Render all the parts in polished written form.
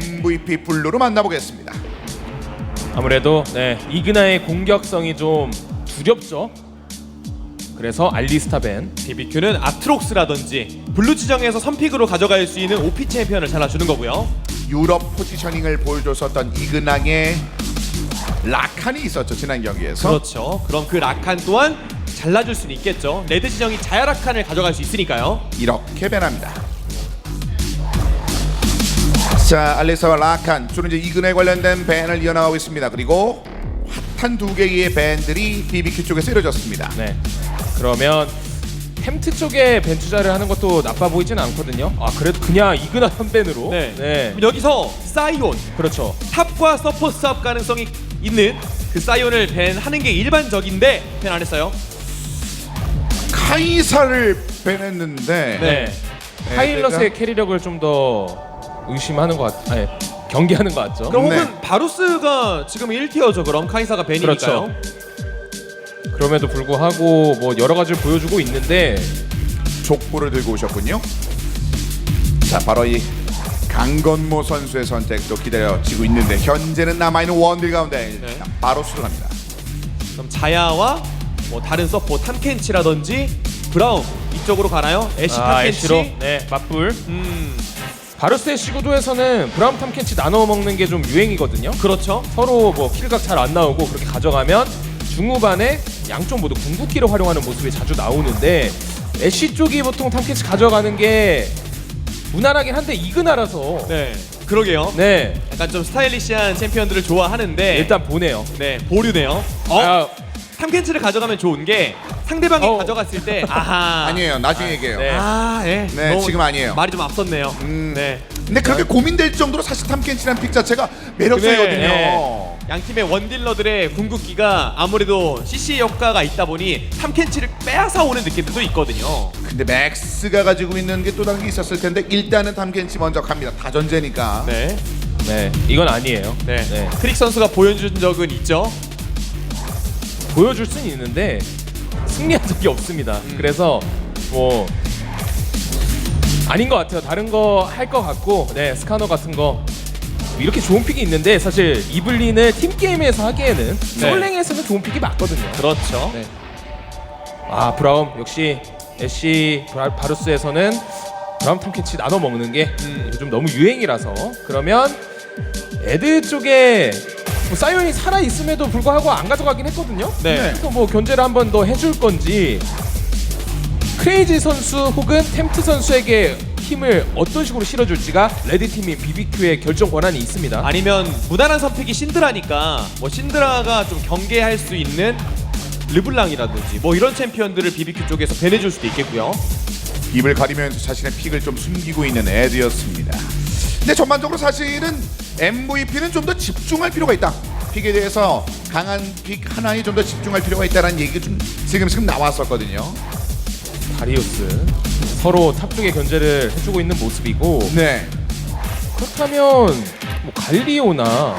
MVP 블루로 만나보겠습니다. 아무래도 이그나의 공격성이 좀 두렵죠. 그래서 알리스타 벤, BBQ는 아트록스라든지 블루 지정에서 선픽으로 가져갈 수 있는 OP 챔피언을 잘라주는 거고요. 유럽 포지셔닝을 보여줬었던 이그나의 라칸이 있었죠, 지난 경기에서. 그렇죠. 그럼 그 라칸 또한 잘라줄 수는 있겠죠. 레드 지정이 자야 라칸을 가져갈 수 있으니까요. 이렇게 변합니다. 자, 알리스타와 라칸 주로 이제 이그나에 관련된 밴을 이어나가고 있습니다. 그리고 핫한 두 개의 밴들이 BBQ 쪽에서 이루어졌습니다. 네. 그러면 템트 쪽에 벤 투자를 하는 것도 나빠 보이지는 않거든요. 아 그래도 그냥 이그나 선밴으로. 그럼 여기서 사이온, 그렇죠. 탑과 서포 스왑 가능성이 있는 그 사이온을 밴하는 게 일반적인데 밴 안 했어요. 카이사를 밴했는데 네. 파일럿의 캐리력을 좀 더 의심하는 것 같. 아니, 경계하는 것 같죠. 그럼 네. 혹은 바루스가 지금 1티어죠. 그럼 카이사가 밴이니까요. 그렇죠. 그럼에도 불구하고 뭐 여러 가지를 보여주고 있는데 족보를 들고 오셨군요. 자, 바로 이 강건모 선수의 선택도 기다려지고 있는데 현재는 남아있는 원딜 가운데 네. 바로 수락합니다. 그럼 자야와 뭐 다른 서포 탐켄치라든지 브라운 이쪽으로 가나요? 애쉬 탐켄치. 애쉬로 맞불. 바루스 애쉬 구도에서는 브라운 탐켄치 나눠 먹는 게 좀 유행이거든요. 그렇죠. 서로 뭐 킬각 잘 안 나오고 그렇게 가져가면 중후반에 양쪽 모두 궁극기를 활용하는 모습이 자주 나오는데 애쉬 쪽이 보통 탐켄치 가져가는 게 무난하긴 한데 이그나라서 네, 그러게요. 네 약간 좀 스타일리시한 챔피언들을 좋아하는데 일단 보내요. 네, 보류네요. 아, 탐켄치를 가져가면 좋은 게 상대방이 가져갔을 때 아하. 아니에요. 나중에 얘기해요. 네. 네, 너무 지금 아니에요. 말이 좀 앞섰네요. 네. 근데 그렇게 고민될 정도로 사실 탐켄치라는 픽 자체가 매력적이거든요. 네. 양 팀의 원딜러들의 궁극기가 아무래도 CC 효과가 있다 보니 탐켄치를 빼앗아 오는 느낌도 있거든요. 근데 맥스가 가지고 있는 게 또 다른 게 있었을 텐데 일단은 탐켄치 먼저 갑니다. 다전제니까. 네. 네 이건 아니에요. 네. 네. 크릭 선수가 보여준 적은 있죠. 보여줄 수는 있는데 승리한 적이 없습니다. 그래서 뭐 아닌 것 같아요. 다른 거 할 것 같고, 스카너 같은 거 이렇게 좋은 픽이 있는데 사실 이블린을 팀 게임에서 하기에는 솔랭에서는 좋은 픽이 맞거든요. 그렇죠. 네. 아 브라움 역시 애쉬 바루스에서는 브라움 탐켄치 나눠 먹는 게 요즘 너무 유행이라서 그러면 애드 쪽에 뭐 사이온이 살아 있음에도 불구하고 안 가져가긴 했거든요. 네. 그래서 뭐 견제를 한 번 더 해줄 건지 크레이지 선수 혹은 템트 선수에게 힘을 어떤 식으로 실어줄지가 레드팀인 BBQ의 결정 권한이 있습니다. 아니면 무난한 선픽이 신드라니까 뭐 신드라가 좀 경계할 수 있는 르블랑이라든지 뭐 이런 챔피언들을 BBQ 쪽에서 배내줄 수도 있겠고요. 입을 가리면서 자신의 픽을 좀 숨기고 있는 에드였습니다. 근데 전반적으로 사실은 MVP는 좀 더 집중할 필요가 있다. 픽에 대해서 강한 픽 하나에 좀 더 집중할 필요가 있다는 얘기가 좀 지금 나왔었거든요. 다리우스 서로 탑 쪽에 견제를 해주고 있는 모습이고 네. 그렇다면 뭐 갈리오나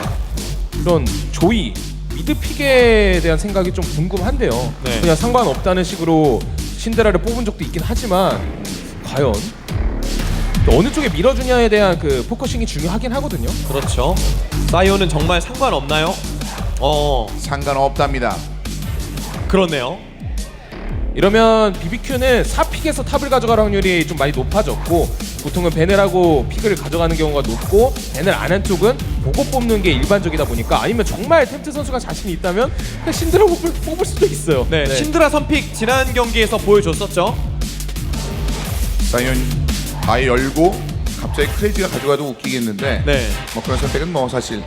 이런 조이 미드픽에 대한 생각이 좀 궁금한데요. 네. 그냥 상관없다는 식으로 신데라를 뽑은 적도 있긴 하지만 과연 어느 쪽에 밀어주냐에 대한 그 포커싱이 중요하긴 하거든요. 그렇죠. 사이온은 정말 상관없나요? 상관없답니다. 그렇네요. 이러면 BBQ는 4픽에서 탑을 가져갈 확률이 좀 많이 높아졌고 보통은 벤을 하고 픽을 가져가는 경우가 높고 벤을 안 한 쪽은 보고 뽑는 게 일반적이다 보니까 아니면 정말 템트 선수가 자신이 있다면 그냥 신드라 뽑을 수도 있어요. 네, 신드라 선픽 지난 경기에서 보여줬었죠. 사이언 아예 열고 갑자기 크레이지가 가져가도 웃기겠는데 네. 뭐 그런 선택은 뭐 사실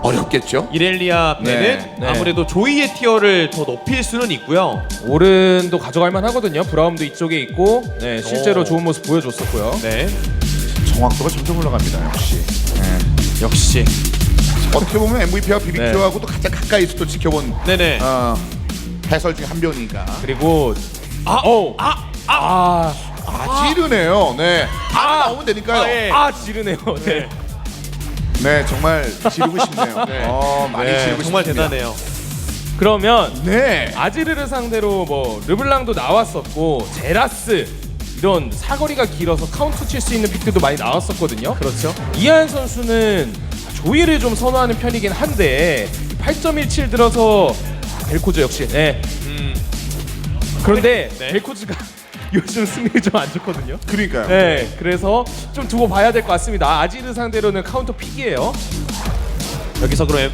어렵겠죠. 이렐리아 벤은 네. 아무래도 조이의 티어를 더 높일 수는 있고요. 오른도 가져갈 만 하거든요. 브라움도 이쪽에 있고 실제로 오. 좋은 모습 보여줬었고요. 네. 정확도가 점점 올라갑니다. 역시. 네. 역시. 어떻게 보면 MVP와 BBQ하고도 가장 가까이서 또 지켜본 네네. 해설 중에 한 명이니까. 그리고 지르네요. 네. 나오면 되니까요. 예. 지르네요. 네. 네, 정말 지르고 싶네요. 네. 많이 네, 지르고 정말 싶습니다. 대단해요. 그러면 네. 아지르를 상대로 뭐 르블랑도 나왔었고 제라스 이런 사거리가 길어서 카운트 칠 수 있는 픽들도 많이 나왔었거든요. 그렇죠. 이하연 선수는 조이를 좀 선호하는 편이긴 한데 8.17 들어서 벨코즈 역시. 네. 그런데 네. 벨코즈가 요즘 승률이 좀 안 좋거든요. 그러니까요. 네, 그래서 좀 두고 봐야 될 것 같습니다. 아지르 상대로는 카운터 픽이에요. 여기서 그럼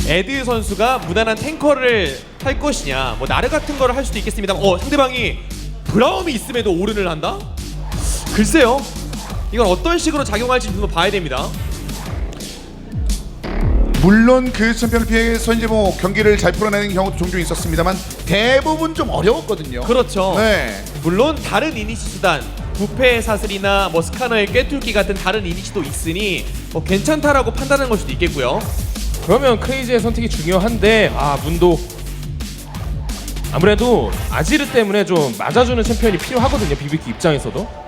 에드 선수가 무난한 탱커를 할 것이냐, 뭐 나르 같은 거를 할 수도 있겠습니다. 상대방이 브라움이 있음에도 오른을 한다? 글쎄요. 이건 어떤 식으로 작용할지 좀 봐야 됩니다. 물론 그 챔피언을 피해서 이제 뭐 경기를 잘 풀어내는 경우도 종종 있었습니다만 대부분 좀 어려웠거든요. 그렇죠. 네. 물론 다른 이니시 수단, 부패의 사슬이나 뭐 스카너의 꿰뚫기 같은 다른 이니시도 있으니 뭐 괜찮다라고 판단하는 걸 수도 있겠고요. 그러면 크레이지의 선택이 중요한데 문도 아무래도 아지르 때문에 좀 맞아주는 챔피언이 필요하거든요. 비비키 입장에서도.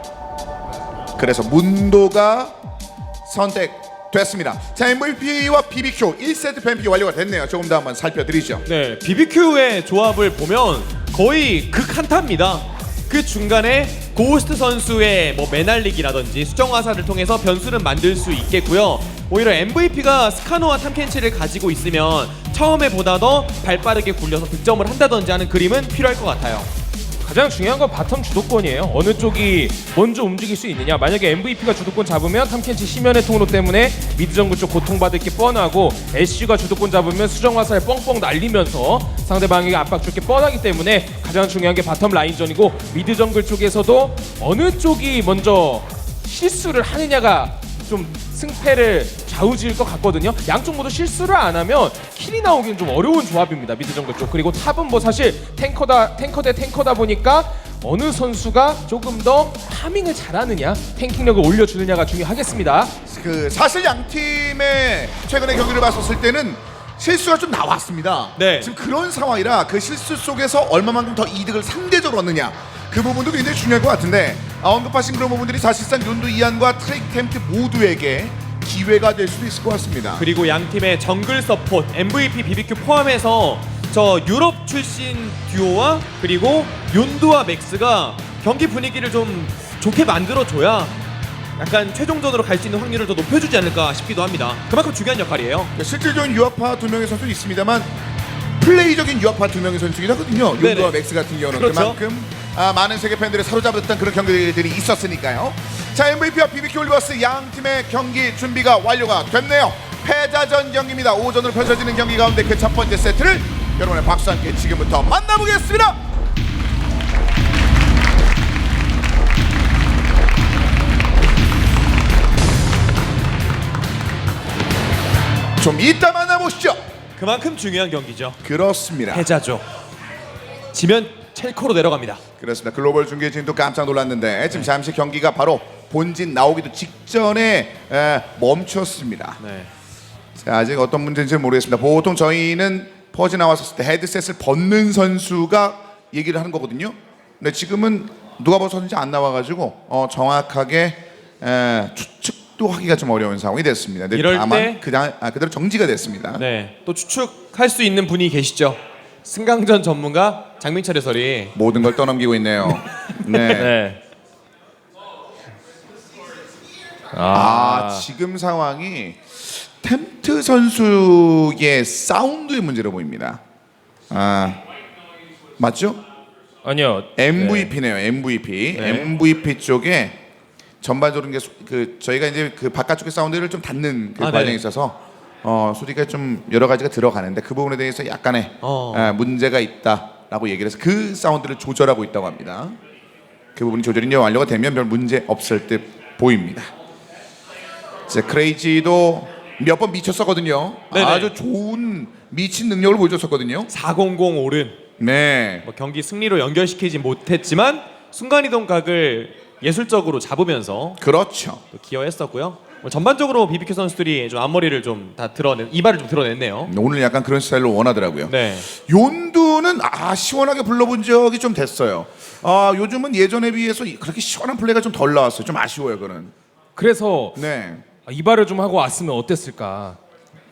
그래서 문도가 선택됐습니다. 자, MVP와 BBQ 1세트 뱀픽이 완료가 됐네요. 조금 더 한번 살펴드리죠. 네, BBQ의 조합을 보면 거의 극한타입니다. 그 중간에 고스트 선수의 뭐 매날리기라든지 수정 화살을 통해서 변수는 만들 수 있겠고요. 오히려 MVP가 스카노와 탐켄치를 가지고 있으면 처음에 보다 더 발빠르게 굴려서 득점을 한다든지 하는 그림은 필요할 것 같아요. 가장 중요한 건 바텀 주도권이에요. 어느 쪽이 먼저 움직일 수 있느냐. 만약에 MVP가 주도권 잡으면 탐켄치 심연의 통로 때문에 미드 정글 쪽 고통받을 게 뻔하고 애쉬가 주도권 잡으면 수정 화살 뻥뻥 날리면서 상대방에게 압박 줄 게 뻔하기 때문에 가장 중요한 게 바텀 라인전이고 미드 정글 쪽에서도 어느 쪽이 먼저 실수를 하느냐가 좀 승패를 좌우지을 것 같거든요. 양쪽 모두 실수를 안 하면 킬이 나오기는 좀 어려운 조합입니다. 미드 정글 쪽. 그리고 탑은 뭐 사실 탱커 대 탱커다 보니까 어느 선수가 조금 더 파밍을 잘하느냐, 탱킹력을 올려주느냐가 중요하겠습니다. 그 사실 양 팀의 최근의 경기를 봤었을 때는 실수가 좀 나왔습니다. 네. 지금 그런 상황이라 그 실수 속에서 얼마만큼 더 이득을 상대적으로 얻느냐 그 부분도 굉장히 중요할 것 같은데 언급하신 그런 부분들이 사실상 윤두 이안과 트레이크 템트 모두에게 기회가 될 수도 있을 것 같습니다. 그리고 양 팀의 정글 서포트, MVP, BBQ 포함해서 저 유럽 출신 듀오와 그리고 윤두와 맥스가 경기 분위기를 좀 좋게 만들어줘야 약간 최종전으로 갈 수 있는 확률을 더 높여주지 않을까 싶기도 합니다. 그만큼 중요한 역할이에요. 실질적인 유아파 두 명의 선수 있습니다만 플레이적인 유아파 두 명의 선수긴 하거든요. 네네. 윤두와 맥스 같은 경우는 그렇죠. 그만큼 많은 세계 팬들을 사로잡았던 그런 경기들이 있었으니까요. 자, MVP와 BBQ 올리버스 양 팀의 경기 준비가 완료가 됐네요. 패자전 경기입니다. 오전으로 펼쳐지는 경기 가운데 그 첫 번째 세트를 여러분의 박수와 함께 지금부터 만나보겠습니다. 좀 이따 만나보시죠. 그만큼 중요한 경기죠. 그렇습니다. 패자죠. 지면 첼코로 내려갑니다. 그렇습니다. 글로벌 중계진도 깜짝 놀랐는데 지금 잠시 경기가 바로 본진 나오기도 직전에 멈췄습니다. 네. 자, 아직 어떤 문제인지 모르겠습니다. 보통 저희는 퍼지 나왔을 때 헤드셋을 벗는 선수가 얘기를 하는 거거든요. 근데 지금은 누가 벗었는지 안 나와가지고 정확하게 추측도 하기가 좀 어려운 상황이 됐습니다. 근데 이럴 다만 때 그대로 정지가 됐습니다. 네. 또 추측할 수 있는 분이 계시죠. 승강전 전문가 장민철 해설이. 모든 걸 떠넘기고 있네요. 네. 네. 지금 상황이 템트 선수의 사운드의 문제로 보입니다. 맞죠? 아니요. MVP네요. MVP. 네. MVP 쪽에 전반적으로 그 저희가 이제 그 바깥쪽의 사운드를 좀 닫는 그 네. 과정이 있어서 소리가 좀 여러 가지가 들어가는데 그 부분에 대해서 약간의 문제가 있다라고 얘기를 해서 그 사운드를 조절하고 있다고 합니다. 그 부분이 조절이 이제 완료가 되면 별 문제 없을 듯 보입니다. 자, 크레이지도 몇 번 미쳤었거든요. 네네. 아주 좋은 미친 능력을 보여줬었거든요. 400 오른 네. 뭐 경기 승리로 연결시키지 못했지만 순간이동 각을 예술적으로 잡으면서 그렇죠. 또 기여했었고요. 뭐 전반적으로 BBQ 선수들이 좀 앞머리를 좀 다 이발을 좀 드러냈네요. 오늘 약간 그런 스타일로 원하더라고요. 네. 윤두는 시원하게 불러본 적이 좀 됐어요. 요즘은 예전에 비해서 그렇게 시원한 플레이가 좀 덜 나왔어요. 좀 아쉬워요, 그는. 그래서 네. 이발을 좀 하고 왔으면 어땠을까.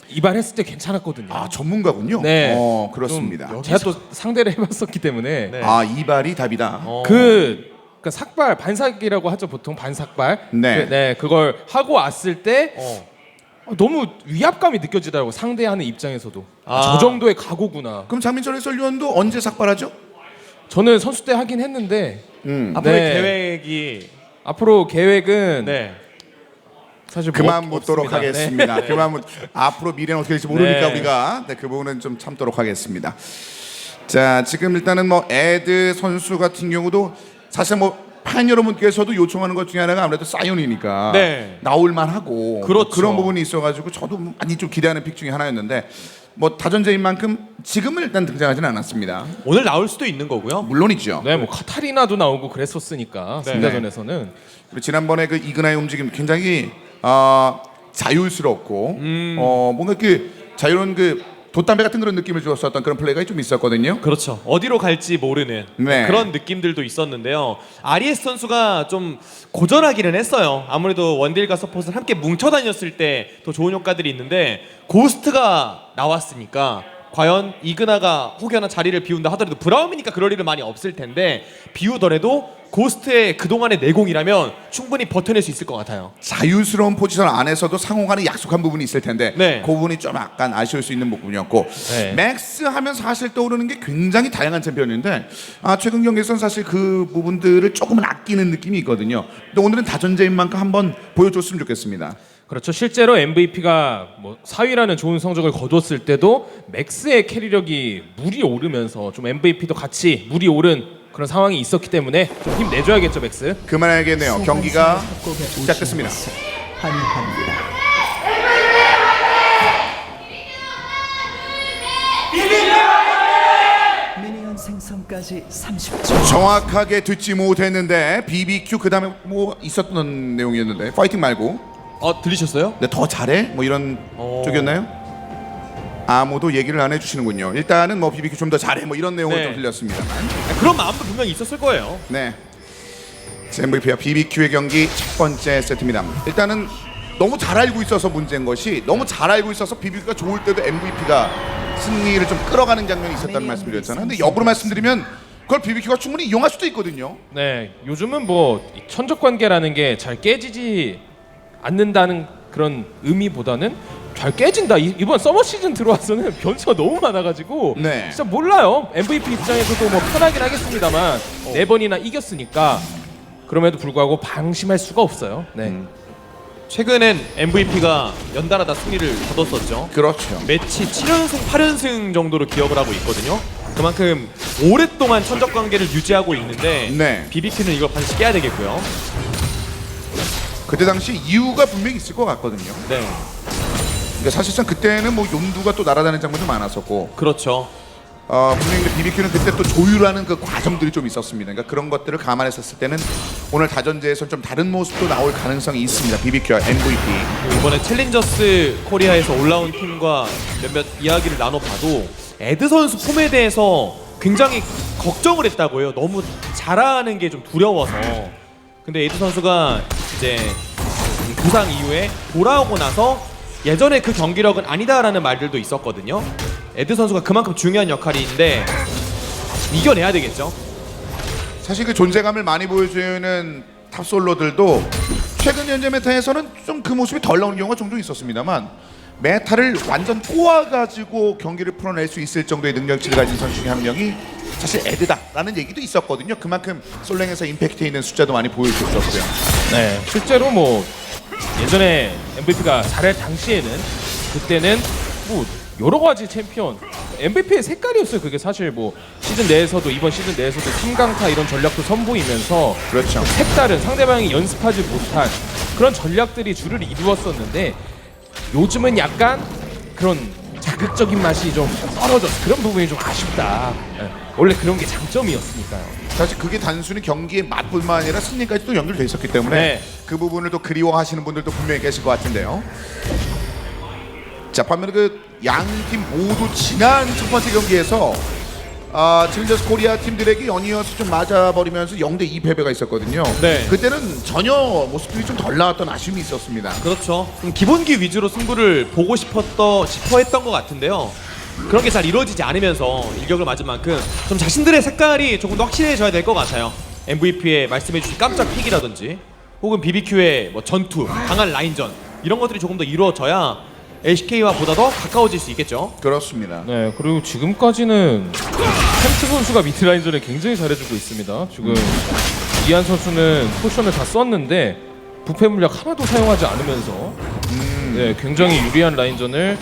이발했을 때 괜찮았거든요. 전문가군요. 네. 그렇습니다. 제가 또 상대를 해봤었기 때문에 네. 이발이 답이다. 그 그 삭발 반삭이라고 하죠 보통 반삭발. 네. 그걸 하고 왔을 때 너무 위압감이 느껴지더라고 상대하는 입장에서도. 저 정도의 각오구나. 그럼 장민철 해설위원도 언제 삭발하죠? 저는 선수 때 하긴 했는데 앞으로의 네. 계획이 앞으로 계획은 네. 사실 그만 뭐 묻도록 없습니다. 하겠습니다. 네. 그만 앞으로 미래는 어떻게 될지 모르니까 네. 우리가 그 부분은 좀 참도록 하겠습니다. 자, 지금 일단은 뭐 에드 선수 같은 경우도 사실 뭐 팬 여러분께서도 요청하는 것 중에 하나가 아무래도 사이온이니까 네. 나올만 하고 그렇죠. 그런 부분이 있어가지고 저도 많이 좀 기대하는 픽 중에 하나였는데 뭐 다전제인 만큼 지금은 일단 등장하지는 않았습니다. 오늘 나올 수도 있는 거고요. 물론이죠. 네, 뭐 카타리나도 나오고 그랬었으니까 네. 승자전에서는. 그리고 지난번에 그 이그나의 움직임 굉장히 자유스럽고 뭔가 그 자유로운 그 돛담배 같은 그런 느낌을 주었었던 그런 플레이가 좀 있었거든요. 그렇죠. 어디로 갈지 모르는 네. 그런 느낌들도 있었는데요. 아리에스 선수가 좀 고전하기는 했어요. 아무래도 원딜과 서폿을 함께 뭉쳐 다녔을 때 더 좋은 효과들이 있는데 고스트가 나왔으니까 과연 이그나가 혹여나 자리를 비운다 하더라도 브라움이니까 그럴 일은 많이 없을 텐데 비우더라도 고스트의 그동안의 내공이라면 충분히 버텨낼 수 있을 것 같아요. 자유스러운 포지션 안에서도 상호간에 약속한 부분이 있을 텐데 네. 그 부분이 좀 약간 아쉬울 수 있는 부분이었고 네. 맥스 하면 사실 떠오르는 게 굉장히 다양한 챔피언인데 최근 경기에서는 사실 그 부분들을 조금은 아끼는 느낌이 있거든요. 근데 오늘은 다전제인 만큼 한번 보여줬으면 좋겠습니다. 그렇죠. 실제로 MVP가 뭐 4위라는 좋은 성적을 거뒀을 때도 맥스의 캐리력이 물이 오르면서 좀 MVP도 같이 물이 오른 그런 상황이 있었기 때문에 좀 힘 내줘야겠죠, 맥스. 그만해야겠네요. 경기가 시작됐습니다. 환영합니다. 미니언 생성까지 30초. 정확하게 듣지 못했는데 BBQ 그 다음에 뭐 있었던 내용이었는데 파이팅 말고 들리셨어요? 근데 더 잘해? 뭐 이런 쪽이었나요? 아무도 얘기를 안 해주시는군요. 일단은 뭐 BBQ 좀 더 잘해 뭐 이런 내용을 네. 좀 들렸습니다만 그런 마음도 분명히 있었을 거예요. 네. MVP와 BBQ의 경기 첫 번째 세트입니다. 일단은 너무 잘 알고 있어서 문제인 것이 너무 잘 알고 있어서 BBQ가 좋을 때도 MVP가 승리를 좀 끌어가는 장면이 있었다는 말씀드렸잖아요. 근데 역으로 말씀드리면 그걸 BBQ가 충분히 이용할 수도 있거든요. 네, 요즘은 뭐 천적 관계라는 게 잘 깨지지 않는다는 그런 의미보다는 잘 깨진다. 이번 서머 시즌 들어와서는 변수가 너무 많아가지고 네. 진짜 몰라요. MVP 입장에서도 뭐 편하긴 하겠습니다만 4번이나 이겼으니까 그럼에도 불구하고 방심할 수가 없어요. 네. 최근엔 MVP가 연달아 다 승리를 거뒀었죠. 그렇죠. 매치 7연승, 8연승 정도로 기억을 하고 있거든요. 그만큼 오랫동안 천적 관계를 유지하고 있는데 네. BBQ는 이걸 반드시 깨야 되겠고요. 그때 당시 이유가 분명히 있을 것 같거든요. 네, 그러니까 사실상 그때는 뭐 용두가 또 날아다니는 장면도 많았었고 그렇죠. 분명히 BBQ는 그때 또 조율하는 그 과정들이 좀 있었습니다. 그러니까 그런 것들을 감안했었을 때는 오늘 다전제에서 좀 다른 모습도 나올 가능성이 있습니다. BBQ와 MVP. 그리고 이번에 챌린저스 코리아에서 올라온 팀과 몇몇 이야기를 나눠봐도 에드 선수 폼에 대해서 굉장히 걱정을 했다고요. 너무 잘하는 게 좀 두려워서. 근데 에드 선수가 이제 부상 이후에 돌아오고 나서 예전에 그 경기력은 아니다라는 말들도 있었거든요. 에드 선수가 그만큼 중요한 역할인데 이겨내야 되겠죠. 사실 그 존재감을 많이 보여주는 탑솔로들도 최근 현재 메타에서는 좀 그 모습이 덜 나오는 경우가 종종 있었습니다만 메타를 완전 꼬아가지고 경기를 풀어낼 수 있을 정도의 능력치를 가진 선수 중에 한 명이 사실 에드다라는 얘기도 있었거든요. 그만큼 솔랭에서 임팩트 있는 숫자도 많이 보여줬었고요. 네, 실제로 뭐 예전에 MVP가 잘할 당시에는 그때는 뭐 여러 가지 챔피언 MVP의 색깔이었어요. 그게 사실 뭐 시즌 내에서도 이번 시즌 내에서도 3강타 이런 전략도 선보이면서 그렇죠. 색다른 상대방이 연습하지 못한 그런 전략들이 주를 이루었었는데 요즘은 약간 그런 자극적인 맛이 좀 떨어져서 그런 부분이 좀 아쉽다. 네, 원래 그런 게 장점이었으니까요. 사실 그게 단순히 경기의 맛뿐만 아니라 승리까지도 연결돼 있었기 때문에 네. 그 부분을 또 그리워하시는 분들도 분명히 계실 것 같은데요. 자, 반면에 그 양 팀 모두 지난 첫 번째 경기에서 챌린저스 코리아 팀들에게 연이어서 좀 맞아버리면서 0대2 패배가 있었거든요. 네. 그때는 전혀 모습들이 좀 덜 나왔던 아쉬움이 있었습니다. 그렇죠. 좀 기본기 위주로 승부를 보고 싶어 했던 것 같은데요. 그런 게 잘 이루어지지 않으면서 일격을 맞은 만큼 좀 자신들의 색깔이 조금 더 확실해져야 될 것 같아요. MVP의 말씀해주신 깜짝 픽이라든지 혹은 BBQ의 뭐 전투, 강한 라인전 이런 것들이 조금 더 이루어져야 LCK와 보다 더 가까워질 수 있겠죠. 그렇습니다. 네, 그리고 지금까지는 템트 선수가 미드라인전에 굉장히 잘해주고 있습니다. 지금 이한 선수는 포션을 다 썼는데 부패 물약 하나도 사용하지 않으면서 네, 굉장히 유리한 라인전을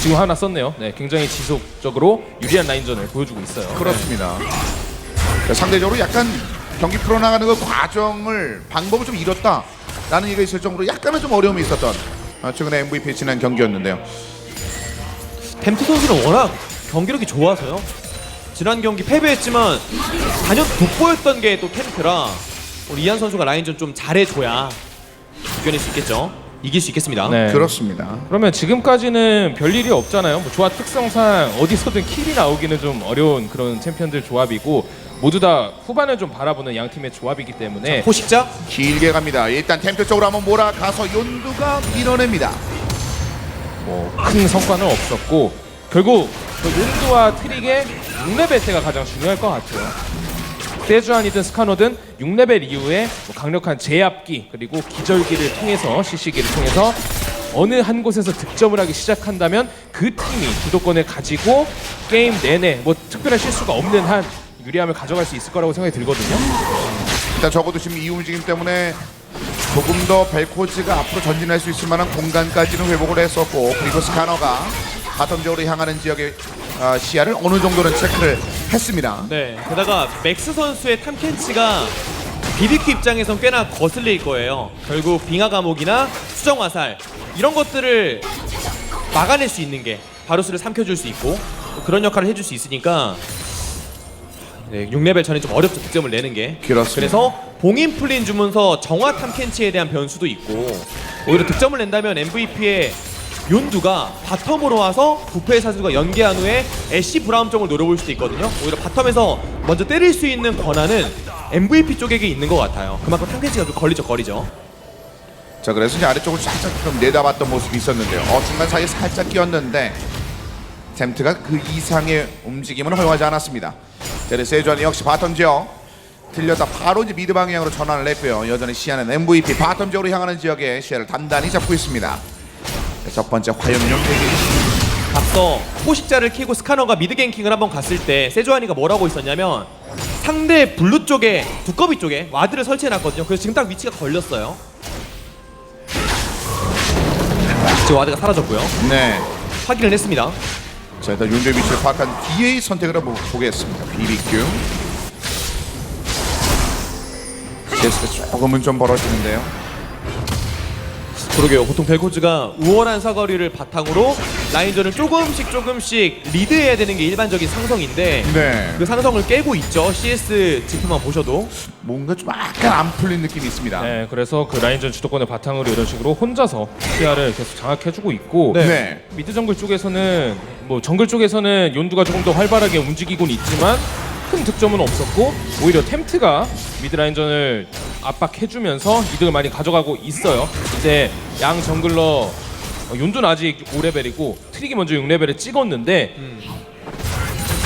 지금 하나 썼네요. 네, 굉장히 지속적으로 유리한 라인전을 보여주고 있어요. 그렇습니다. 상대적으로 약간 경기 풀어나가는 그 과정을 방법을 좀 잃었다라는 얘기가 있을 정도로 약간은 좀 어려움이 있었던 최근에 MVP 지난 경기였는데요. 템트 선수는 워낙 경기력이 좋아서요. 지난 경기 패배했지만 단연 돋보였던 게 또 템트라 우리 이한 선수가 라인전 좀 잘해줘야 이겨낼 수 있겠죠. 이길 수 있겠습니다. 네. 그렇습니다. 그러면 지금까지는 별일이 없잖아요. 뭐 조합 특성상 어디서든 킬이 나오기는 좀 어려운 그런 챔피언들 조합이고 모두 다 후반을 좀 바라보는 양 팀의 조합이기 때문에 포식자 길게 갑니다. 일단 템트 쪽으로 한번 몰아가서 윤두가 밀어냅니다. 뭐 큰 성과는 없었고 결국 그 윤두와 트릭의 6레벨 때가 가장 중요할 것 같아요. 세주안이든 스카노든 6레벨 이후에 뭐 강력한 제압기 그리고 기절기를 통해서 CC기를 통해서 어느 한 곳에서 득점을 하기 시작한다면 그 팀이 주도권을 가지고 게임 내내 뭐 특별한 실수가 없는 한 유리함을 가져갈 수 있을 거라고 생각이 들거든요. 일단 적어도 지금 이 움직임 때문에 조금 더 벨코즈가 앞으로 전진할 수 있을 만한 공간까지는 회복을 했었고 그리고 스카너가 바텀적으로 향하는 지역의 시야를 어느 정도는 체크를 했습니다. 네. 게다가 맥스 선수의 탐켄치가 BBQ 입장에선 꽤나 거슬릴 거예요. 결국 빙하 감옥이나 수정 화살 이런 것들을 막아낼 수 있는 게 바루스를 삼켜줄 수 있고 또 그런 역할을 해줄 수 있으니까 네, 6레벨 전에 좀 어렵죠. 득점을 내는 게. 그렇습니다. 그래서 봉인 풀린 주문서 정화 탐켄치에 대한 변수도 있고 오히려 득점을 낸다면 MVP의 윤두가 바텀으로 와서 부패의 사슬과 연계한 후에 애쉬 브라움 쪽을 노려볼 수도 있거든요. 오히려 바텀에서 먼저 때릴 수 있는 권한은 MVP 쪽에게 있는 것 같아요. 그만큼 탐켄치가 좀 거리죠. 자, 그래서 이제 아래쪽을 살짝 좀 내다봤던 모습이 있었는데요. 중간 사이에 살짝 끼었는데 템트가 그 이상의 움직임은 허용하지 않았습니다. 자, 세주안이 역시 바텀 지역 들렸다 바로 이제 미드 방향으로 전환을 했고요. 여전히 시야는 MVP 바텀 지역으로 향하는 지역에 시야를 단단히 잡고 있습니다. 첫 번째 화염용 대기. 앞서 포식자를 키고 스카너가 미드 갱킹을 한번 갔을 때 세주아니가 뭐라고 있었냐면 상대 블루 쪽에 두꺼비 쪽에 와드를 설치해놨거든요. 그래서 지금 딱 위치가 걸렸어요. 지금 와드가 사라졌고요. 네. 확인을 했습니다. 자, 일단 윤두의 위치를 파악한 뒤의 선택을 한번 보겠습니다. BBQ. 제스가 조금은 좀 벌어지는데요. 그러게요. 보통 벨코즈가 우월한 사거리를 바탕으로 라인전을 조금씩 리드해야 되는 게 일반적인 상성인데 네. 그 상성을 깨고 있죠. CS 지표만 보셔도. 뭔가 좀 약간 안 풀린 느낌이 있습니다. 네, 그래서 그 라인전 주도권을 바탕으로 이런 식으로 혼자서 시야를 계속 장악해주고 있고 네. 미드 정글 쪽에서는 뭐 정글 쪽에서는 윤두가 조금 더 활발하게 움직이곤 있지만 큰 득점은 없었고 오히려 템트가 미드 라인전을 압박해주면서 이득을 많이 가져가고 있어요. 이제 양 정글러 윤두는 아직 5레벨이고 트릭이 먼저 6레벨을 찍었는데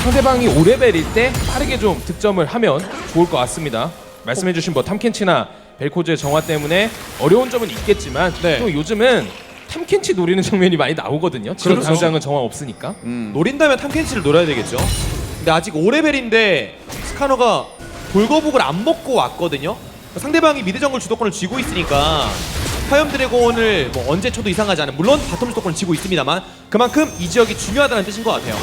상대방이 5레벨일 때 빠르게 좀 득점을 하면 좋을 것 같습니다. 말씀해주신 뭐 탐켄치나 벨코즈의 정화 때문에 어려운 점은 있겠지만 네. 또 요즘은 탐켄치 노리는 장면이 많이 나오거든요. 지금 그렇죠. 당장은 정화 없으니까. 노린다면 탐켄치를 노려야 되겠죠. 근데 아직 5레벨인데 스카너가 돌거북을 안 먹고 왔거든요. 상대방이 미드 정글 주도권을 쥐고 있으니까 화염 드래곤을 뭐 언제 쳐도 이상하지 않은, 물론 바텀 주도권을 쥐고 있습니다만 그만큼 이 지역이 중요하다는 뜻인 것 같아요.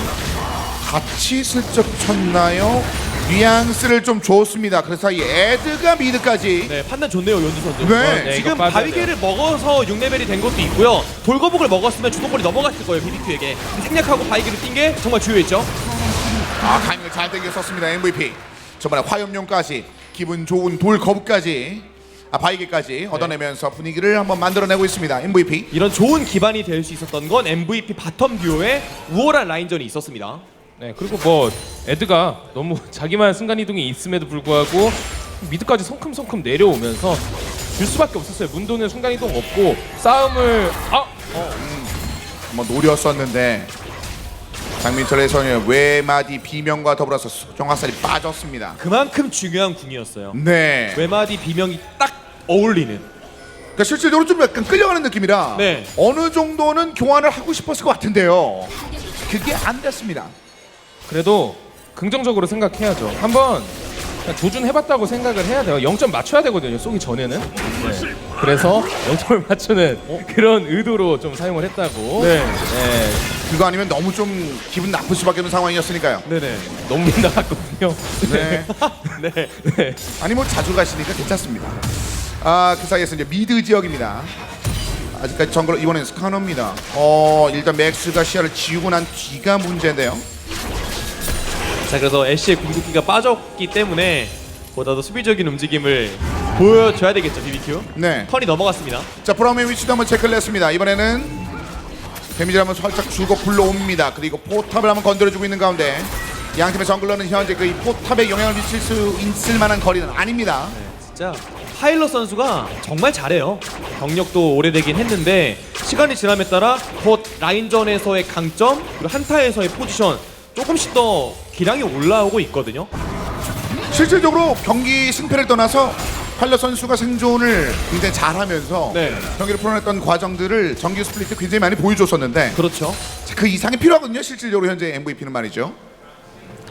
같이 슬쩍 쳤나요? 뉘앙스를 좀 줬습니다. 그래서 이 애드가 미드까지. 네, 판단 좋네요, 연두 선수. 네. 네, 지금 이거 빠져야 바위개를 먹어서 6레벨이 된 것도 있고요. 돌거북을 먹었으면 주도권이 넘어갔을 거예요, BBQ에게. 생략하고 바위개를 뛴 게 정말 주요했죠. 타이밍을 잘 당겼었습니다. MVP. 저번에 화염용까지 기분 좋은 돌거북까지 바이게까지 얻어내면서 분위기를 한번 만들어내고 있습니다. MVP. 이런 좋은 기반이 될 수 있었던 건 MVP 바텀 듀오의 우월한 라인전이 있었습니다. 네, 그리고 뭐 에드가 너무 자기만 순간이동이 있음에도 불구하고 미드까지 성큼성큼 내려오면서 줄 수밖에 없었어요. 문도는 순간이동 없고 싸움을 한번 노렸었는데 장민철의 선의 외마디 비명과 더불어서 수정화살이 빠졌습니다. 그만큼 중요한 궁이었어요. 네. 외마디 비명이 딱 어울리는. 그러니까 실질적으로 좀 약간 끌려가는 느낌이라 네. 어느 정도는 교환을 하고 싶었을 것 같은데요. 그게 안 됐습니다. 그래도 긍정적으로 생각해야죠. 한번 조준해봤다고 생각을 해야 돼요. 0점 맞춰야 되거든요. 쏘기 전에는. 네. 그래서 0점을 맞추는 그런 의도로 좀 사용을 했다고. 네. 네. 그거 아니면 너무 좀 기분 나쁠 수밖에 없는 상황이었으니까요. 네네. 너무 빗나갔거든요. 네. 네. 네. 아니 뭐 자주 가시니까 괜찮습니다. 그 사이에서 이제 미드 지역입니다. 아직까지 정글 이번엔 스카너입니다. 일단 맥스가 시야를 지우고 난 뒤가 문제인데요. 자, 그래서 애쉬의 궁극기가 빠졌기 때문에 보다 더 수비적인 움직임을 보여줘야 되겠죠, BBQ. 네. 턴이 넘어갔습니다. 자 브라움의 위치도 한번 체크를 했습니다. 이번에는 데미지를 한번 살짝 주고 불러옵니다. 그리고 포탑을 한번 건드려주고 있는 가운데 양팀의 정글러는 현재 그 이 포탑에 영향을 미칠 수 있을 만한 거리는 아닙니다. 진짜 파일럿 선수가 정말 잘해요. 경력도 오래되긴 했는데 시간이 지남에 따라 곧 라인전에서의 강점 그리고 한타에서의 포지션 조금씩 더 기량이 올라오고 있거든요. 실질적으로 경기 승패를 떠나서 팔러 선수가 생존을 굉장히 잘하면서 네. 경기를 풀어냈던 과정들을 정규 스플릿 굉장히 많이 보여줬었는데 그렇죠. 그 이상이 필요하거든요. 실질적으로 현재 MVP는 말이죠.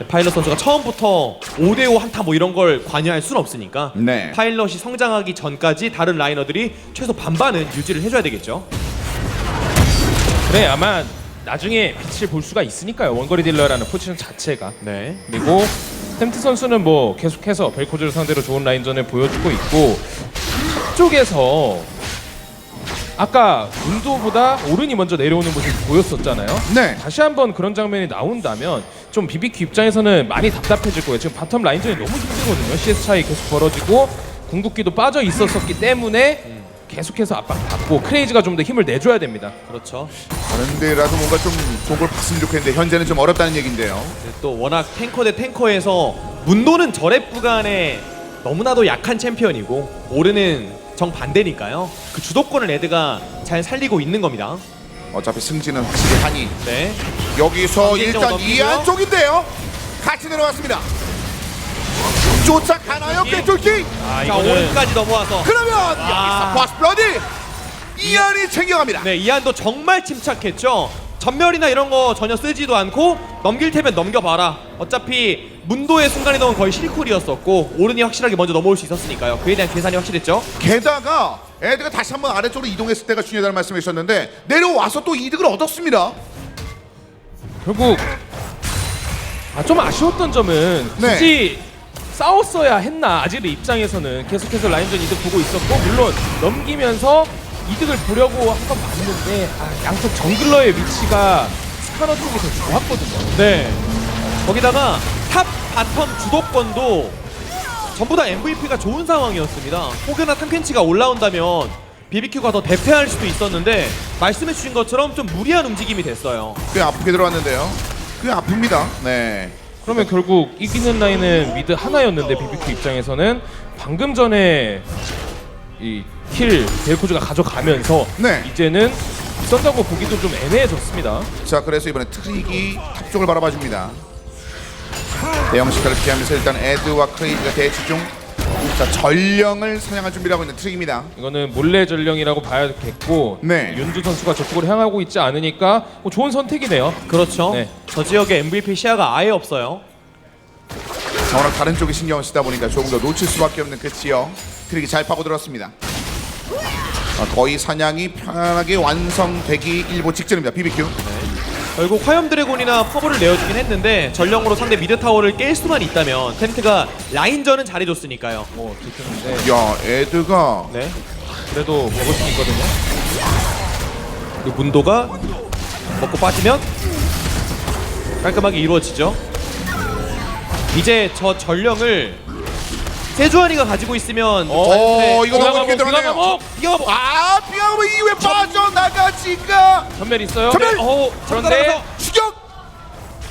파일럿 선수가 처음부터 5대5 한타 뭐 이런 걸 관여할 수는 없으니까 네. 파일럿이 성장하기 전까지 다른 라이너들이 최소 반반은 유지를 해줘야 되겠죠. 그래 아마 나중에 빛을 볼 수가 있으니까요. 원거리 딜러라는 포지션 자체가. 네. 그리고 템트 선수는 뭐 계속해서 벨코즈를 상대로 좋은 라인전을 보여주고 있고 쪽에서 아까 문도보다 오른이 먼저 내려오는 모습이 보였었잖아요. 네. 다시 한번 그런 장면이 나온다면 좀 BBQ 입장에서는 많이 답답해질 거예요. 지금 바텀 라인전이 너무 힘들거든요. CS 차이 계속 벌어지고 궁극기도 빠져 있었기 때문에 계속해서 압박받고 크레이지가 좀 더 힘을 내줘야 됩니다. 그렇죠. 다른 데라도 뭔가 좀 좋은 걸 봤으면 좋겠는데 현재는 좀 어렵다는 얘기인데요. 또 워낙 탱커 대 탱커에서 문도는 저랩 구간에 너무나도 약한 챔피언이고 오르는 정반대니까요. 그 주도권을 레드가 잘 살리고 있는 겁니다. 어차피 승진은 확실히 하니 네. 여기서 경쟁력을 일단 이 넘기고요. 안쪽인데요. 같이 내려왔습니다. 쫓아가나요? 꿰뚫기? 자, 오른까지 넘어와서 그러면 여기서 버스블러디 이안이 챙겨갑니다. 네, 이안도 정말 침착했죠. 전멸이나 이런 거 전혀 쓰지도 않고 넘길 테면 넘겨봐라. 어차피 문도의 순간이동은 거의 실쿨이었었고 오른이 확실하게 먼저 넘어올 수 있었으니까요. 그에 대한 계산이 확실했죠. 게다가 애드가 다시 한번 아래쪽으로 이동했을 때가 중요하다는 말씀을 주셨는데 내려와서 또 이득을 얻었습니다. 결국 좀 아쉬웠던 점은 네. 굳이 싸웠어야 했나 아지르 입장에서는 계속해서 라인전 이득 보고 있었고 물론 넘기면서 이득을 보려고 한 건 맞는데 양쪽 정글러의 위치가 스카너 쪽이 더 좋았거든요. 네. 거기다가 탑, 바텀 주도권도 전부 다 MVP가 좋은 상황이었습니다. 혹여나 탐켄치가 올라온다면 BBQ가 더 대패할 수도 있었는데 말씀해주신 것처럼 좀 무리한 움직임이 됐어요. 꽤 아프게 들어왔는데요. 꽤 아픕니다. 네. 그러면 결국 이기는 라인은 미드 하나였는데 BBQ 입장에서는 방금 전에 이 킬 벨코즈가 가져가면서 네. 이제는 썬다고 보기도 좀 애매해졌습니다. 자 그래서 이번에 트릭이 탑 쪽을 바라봐줍니다. 대형 시카를 피하면서 일단 에드와 크레이지가 대치 중. 자 전령을 사냥할 준비를 하고 있는 트릭입니다. 이거는 몰래 전령이라고 봐야겠고 네. 윤주 선수가 저쪽으로 향하고 있지 않으니까 좋은 선택이네요. 그렇죠. 네. 저 지역에 MVP 시야가 아예 없어요. 자, 워낙 다른 쪽에 신경을 쓰다 보니까 조금 더 놓칠 수밖에 없는 그 지역. 트릭이 잘 파고들었습니다. 거의 사냥이 편하게 완성되기 일보 직전입니다. BBQ. 결국 화염 드래곤이나 퍼블을 내어주긴 했는데 전령으로 상대 미드 타워를 깰 수만 있다면 텐트가 라인전은 잘해줬으니까요. 좋겠는데 야 에드가 네. 그래도 먹을 수 있거든요. 그리고 문도가 먹고 빠지면 깔끔하게 이루어지죠. 이제 저 전령을 세주환이가 가지고 있으면 이거 너무 깊게 들어가네요. 비가마목 비가마목 이후에 빠져나가지가 전멸 있어요. 전멸! 그런데 추격!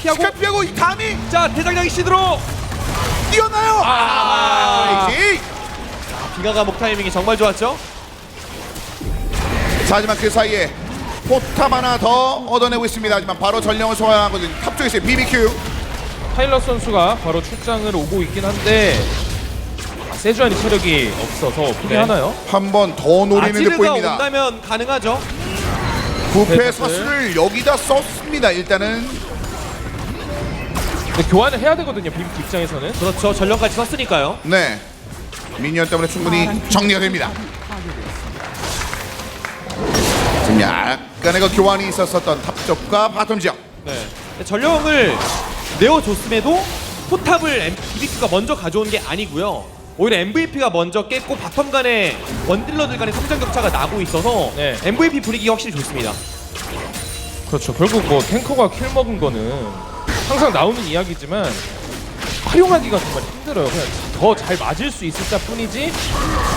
피하고 스카 피하고 이 감이 자 대장장이 시드로 뛰어나요. 크레이지. 비가가 목 타이밍이 정말 좋았죠. 자, 하지만 그 사이에 포탑 하나 더 얻어내고 있습니다. 하지만 바로 전령을 소환하거든요. 탑 쪽에 있어요. BBQ. 타일러 선수가 바로 출장을 오고 있긴 한데 세주안이 체력이 없어서 포기하나요? 한 번 더 노리는 듯 아지르가 보입니다. 온다면 가능하죠. 부패 네, 사슬을 여기다 썼습니다. 일단은 근데 교환을 해야 되거든요. BBQ 입장에서는. 그렇죠. 전령까지 썼으니까요. 네 미니언 때문에 충분히 정리가 됩니다. 지금 약간의 그 교환이 있었던 탑 쪽과 바텀 지역. 네. 전령을 내어줬음에도 포탑을 BBQ가 먼저 가져온 게 아니고요. 오히려 MVP가 먼저 깼고 바텀 간에 원딜러들 간의 성장 격차가 나고 있어서 네. MVP 분위기 확실히 좋습니다. 그렇죠. 결국 뭐 탱커가 킬 먹은 거는 항상 나오는 이야기지만 활용하기가 정말 힘들어요. 그냥 더 잘 맞을 수 있을 뿐이지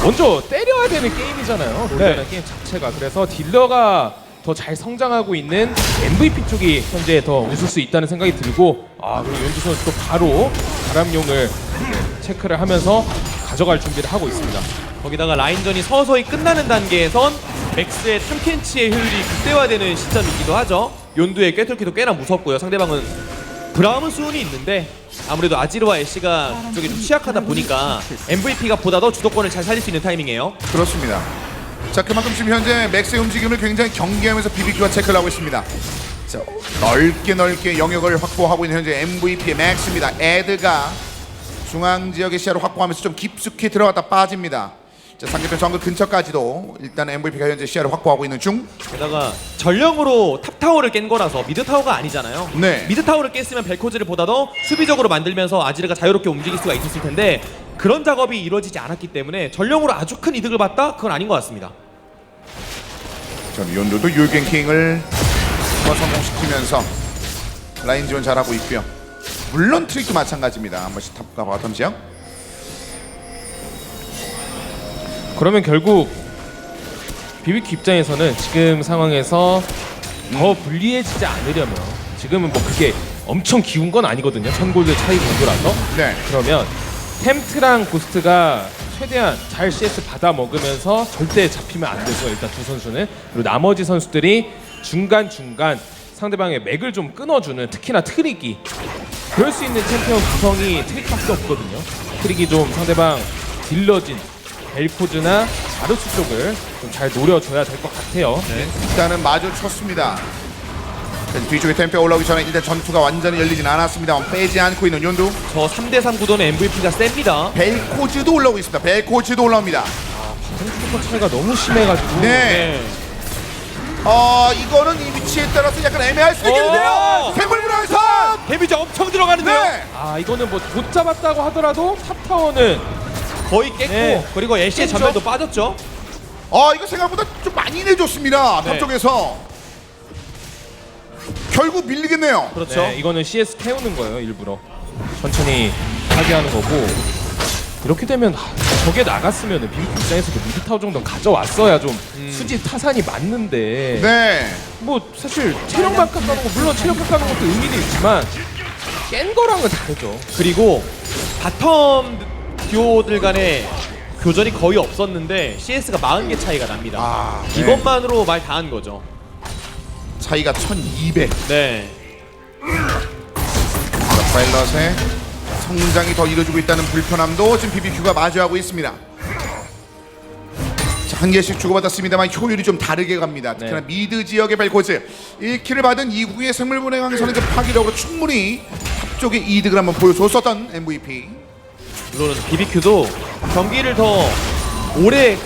먼저 때려야 되는 게임이잖아요. 롤이라는 네. 게임 자체가. 그래서 딜러가 더 잘 성장하고 있는 MVP 쪽이 현재 더 웃을 수 있다는 생각이 들고 그리고 연주 선수도 바로 바람용을 체크를 하면서 가져갈 준비를 하고 있습니다. 거기다가 라인전이 서서히 끝나는 단계에선 맥스의 탐켄치의 효율이 극대화되는 시점이기도 하죠. 연두의 꿰뚫기도 꽤나 무섭고요. 상대방은 브라움은 수운이 있는데 아무래도 아지르와 애쉬가 그쪽이 좀 취약하다 보니까 MVP가 보다 더 주도권을 잘 살릴 수 있는 타이밍이에요. 그렇습니다. 자 그만큼 지금 현재 맥스의 움직임을 굉장히 경계하면서 BBQ가 체크를 하고 있습니다. 자, 넓게 영역을 확보하고 있는 현재 MVP의 맥스입니다. 에드가 중앙 지역의 시야를 확보하면서 좀 깊숙이 들어갔다 빠집니다. 자, 상대편 정글 근처까지도 일단 MVP가 현재 시야를 확보하고 있는 중. 게다가 전령으로 탑타워를 깬 거라서 미드타워가 아니잖아요. 네. 미드타워를 깼으면 벨코즈를 보다 더 수비적으로 만들면서 아지르가 자유롭게 움직일 수가 있었을 텐데 그런 작업이 이루어지지 않았기 때문에 전령으로 아주 큰 이득을 봤다? 그건 아닌 것 같습니다. 자, 연도도 율갱킹을 성공시키면서 라인 지원 잘하고 있고요. 물론 트릭도 마찬가지입니다. 한 번씩 탑과 바텀 지역. 그러면 결국 BBQ 입장에서는 지금 상황에서 더 불리해지지 않으려면 지금은 뭐 그게 엄청 기운 건 아니거든요. 1000골드 차이 정도라서. 네. 그러면 템트랑 고스트가 최대한 잘 CS 받아 먹으면서 절대 잡히면 안 되죠. 일단 두 선수는. 그리고 나머지 선수들이 중간중간 상대방의 맥을 좀 끊어주는, 특히나 트릭이 그럴 수 있는 챔피언 구성이 트릭밖에 없거든요. 트릭이 좀 상대방 딜러진 벨코즈나 자르스 쪽을 좀 잘 노려줘야 될 것 같아요. 네. 일단은 마주쳤습니다. 뒤쪽에 템페 올라오기 전에 일단 전투가 완전히 열리진 않았습니다만 빼지 않고 있는 연두. 저 3대3 구도는 MVP가 셉니다. 벨코즈도 올라오고 있습니다. 벨코즈도 올라옵니다. 슈퍼 차이가 너무 심해가지고. 네. 이거는 이 위치에 따라서 약간 애매할 수도 있겠는데요. 생물불황선. 데미지 엄청 들어가는데요. 네. 이거는 뭐 못 잡았다고 하더라도 탑타워는 거의 깼고 네. 그리고 애쉬의 깼죠? 전멸도 빠졌죠. 이거 생각보다 좀 많이 내줬습니다. 탑 네. 쪽에서. 결국 밀리겠네요. 그렇죠. 네, 이거는 CS 태우는 거예요. 일부러 천천히 하게 하는 거고. 이렇게 되면 저게 나갔으면 BBQ 입장에서도 미드타워 정도 가져왔어야 좀 수지 타산이 맞는데 네. 뭐 사실 체력만 깎아놓은 거, 물론 체력 깎아놓은 것도 의미도 있지만 깬 거랑은 다르죠. 그리고 바텀 듀오들 간의 교전이 거의 없었는데 CS가 40개 차이가 납니다. 네. 이것만으로 말 다 한 거죠. 차이가 1200. 네. 파일럿의 성장이 더 이루어지고 있다는 불편함도 지금 BBQ가 마주하고 있습니다. 자, 한 개씩 주고받았습니다만 효율이 좀 다르게 갑니다. 특히나 네. 미드 지역의 벨코즈 1킬을 받은 이후에 생물분해강선의 그 파괴력으로 충분히 탑 쪽의 이득을 한번 보여줬었던 MVP. 물론 BBQ도 경기를 더 오래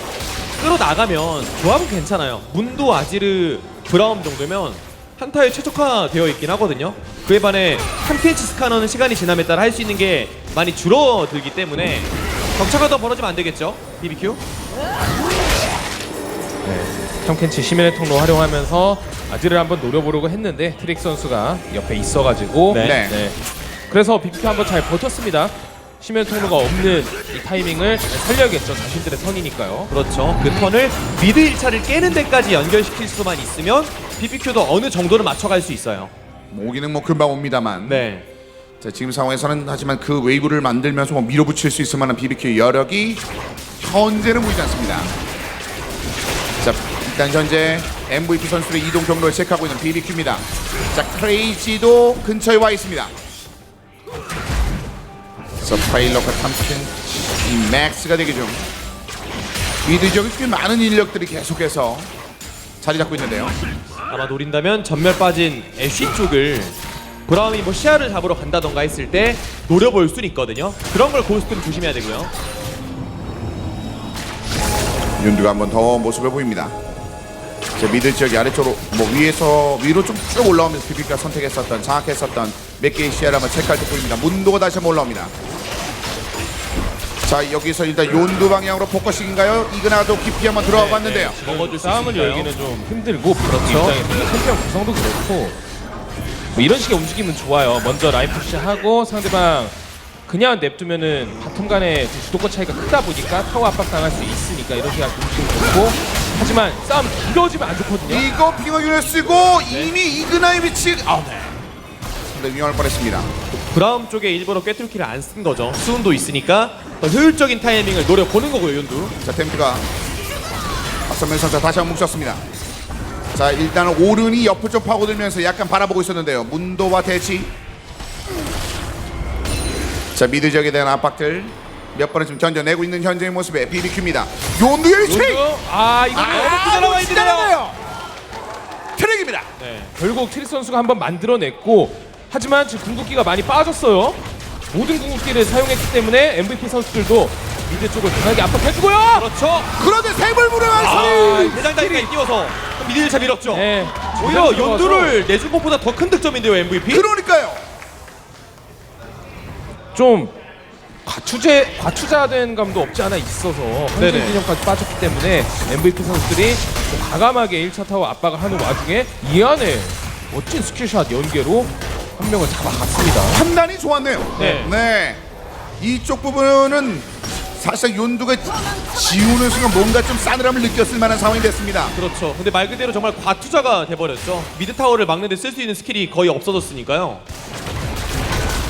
끌어나가면 조합은 괜찮아요. 문도 아지르 브라움 정도면 한타에 최적화되어 있긴 하거든요. 그에 반해 탐켄치 스카너는 시간이 지남에 따라 할 수 있는 게 많이 줄어들기 때문에 격차가 더 벌어지면 안 되겠죠. BBQ. 탐켄치 시민의 통로 활용하면서 아지를 한번 노려보려고 했는데 트릭 선수가 옆에 있어가지고 네. 그래서 BBQ 한번 잘 버텼습니다. 시민의 통로가 없는 이 타이밍을 잘 살려야겠죠. 자신들의 턴이니까요. 그렇죠. 그 턴을 미드 1차를 깨는 데까지 연결시킬 수만 있으면 BBQ도 어느 정도는 맞춰갈 수 있어요. 오기는 뭐 금방 옵니다만. 네. 자, 지금 상황에서는 하지만 그 웨이브를 만들면서 뭐 밀어붙일 수 있을 만한 BBQ의 여력이 현재는 보이지 않습니다. 자, 일단 현재 MVP 선수들의 이동 경로를 체크하고 있는 BBQ입니다. 자, 크레이지도 근처에 와 있습니다. 서파일러과 탐킨 이 맥스가 대기 중. 미드 지역에 꽤 많은 인력들이 계속해서 자리 잡고 있는데요. 아마 노린다면 전멸 빠진 애쉬 쪽을 브라움이 뭐 시야를 잡으러 간다던가 했을 때 노려볼 수는 있거든요. 그런 걸 고스트는 조심해야 되고요. 윤두가 한 번 더 모습을 보입니다. 제 미드 지역이 아래쪽으로 뭐 위에서 위로 좀 쭉 올라오면서 비비가 선택했었던 장악했었던 몇 개의 시야를 한번 체크할 때 보입니다. 문도가 다시 한번 올라옵니다. 자, 여기서 일단 윤두 방향으로 포커싱인가요? 이그나도 깊이 한번 들어가 봤는데요. 먹어줄 수 싸움을 있을까요? 열기는 좀 힘들고 그렇죠. 입장에서 챔피언 구성도 그렇고 뭐 이런 식의 움직임은 좋아요. 먼저 라인 푸시하고 상대방 그냥 냅두면은 바텀 간의 그 주도권 차이가 크다 보니까 타워 압박 당할 수 있으니까 이런 식의 움직임 좋고 하지만 싸움 길어지면 안 좋거든요. 이거 빙어균을 쓰고 이미 이그나의 위치 상당히 위험할 뻔했습니다. 브라움 쪽에 일부러 꿰뚫기를 안 쓴 거죠. 수운도 있으니까 더 효율적인 타이밍을 노려보는 거고요, 윤두. 자, 템프가 앞서면서 자, 다시 한번 뭉쳤습니다. 자, 일단은 오른이 옆을 좀 파고들면서 약간 바라보고 있었는데요. 문도와 대치. 자, 미드 지역에 대한 압박들 몇 번을 좀 견뎌내고 있는 현재의 모습의 BBQ입니다. 요누의 위치! 아 이거 들어와 있는데요. 트랙입니다. 네, 결국 트릭 선수가 한번 만들어냈고 하지만 지금 궁극기가 많이 빠졌어요. 모든 궁극기를 사용했기 때문에 MVP 선수들도 미드 쪽을 강하게 압박해주고요. 그렇죠. 그런데 세벌물의 완성이! 대장장이까지 띄워서 미드를 잘 밀었죠. 네, 오히려 들어가서 연두를 내준 것보다 더 큰 득점인데요, MVP. 그러니까요. 좀 과투자된 감도 없지 않아 있어서 네네. 황제 진영까지 빠졌기 때문에 MVP 선수들이 좀 과감하게 1차 타워 압박을 하는 와중에 이 안에 멋진 스킬샷 연계로 한 명을 잡아갔습니다. 판단이 좋았네요. 네. 이쪽 부분은 사실상 윤두가 지우는 순간 뭔가 좀 싸늘함을 느꼈을 만한 상황이 됐습니다. 그렇죠. 근데 말 그대로 정말 과투자가 돼버렸죠. 미드 타워를 막는데 쓸 수 있는 스킬이 거의 없어졌으니까요.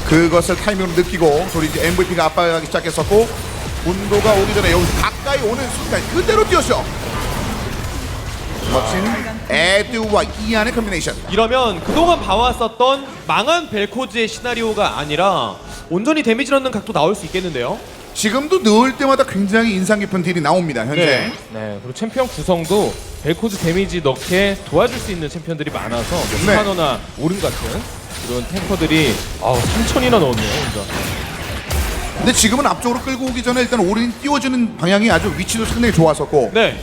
그것을 타이밍으로 느끼고 소리 이제 MVP가 압박하기 시작했었고 문도가 오기 전에 여기 가까이 오는 순간 그대로 뛰었죠. 멋진 에드와 이안의 컨비네이션. 이러면 그동안 봐왔었던 망한 벨코즈의 시나리오가 아니라 온전히 데미지 넣는 각도 나올 수 있겠는데요. 지금도 넣을 때마다 굉장히 인상 깊은 딜이 나옵니다. 현재. 네. 네, 그리고 챔피언 구성도 벨코즈 데미지 넣게 도와줄 수 있는 챔피언들이 많아서 스파너나 오른 같은 이런 탱커들이 3,000이나 넣었네요, 혼자. 근데 지금은 앞쪽으로 끌고 오기 전에 일단 오른이 띄워주는 방향이 아주 위치도 상당히 좋았었고 네.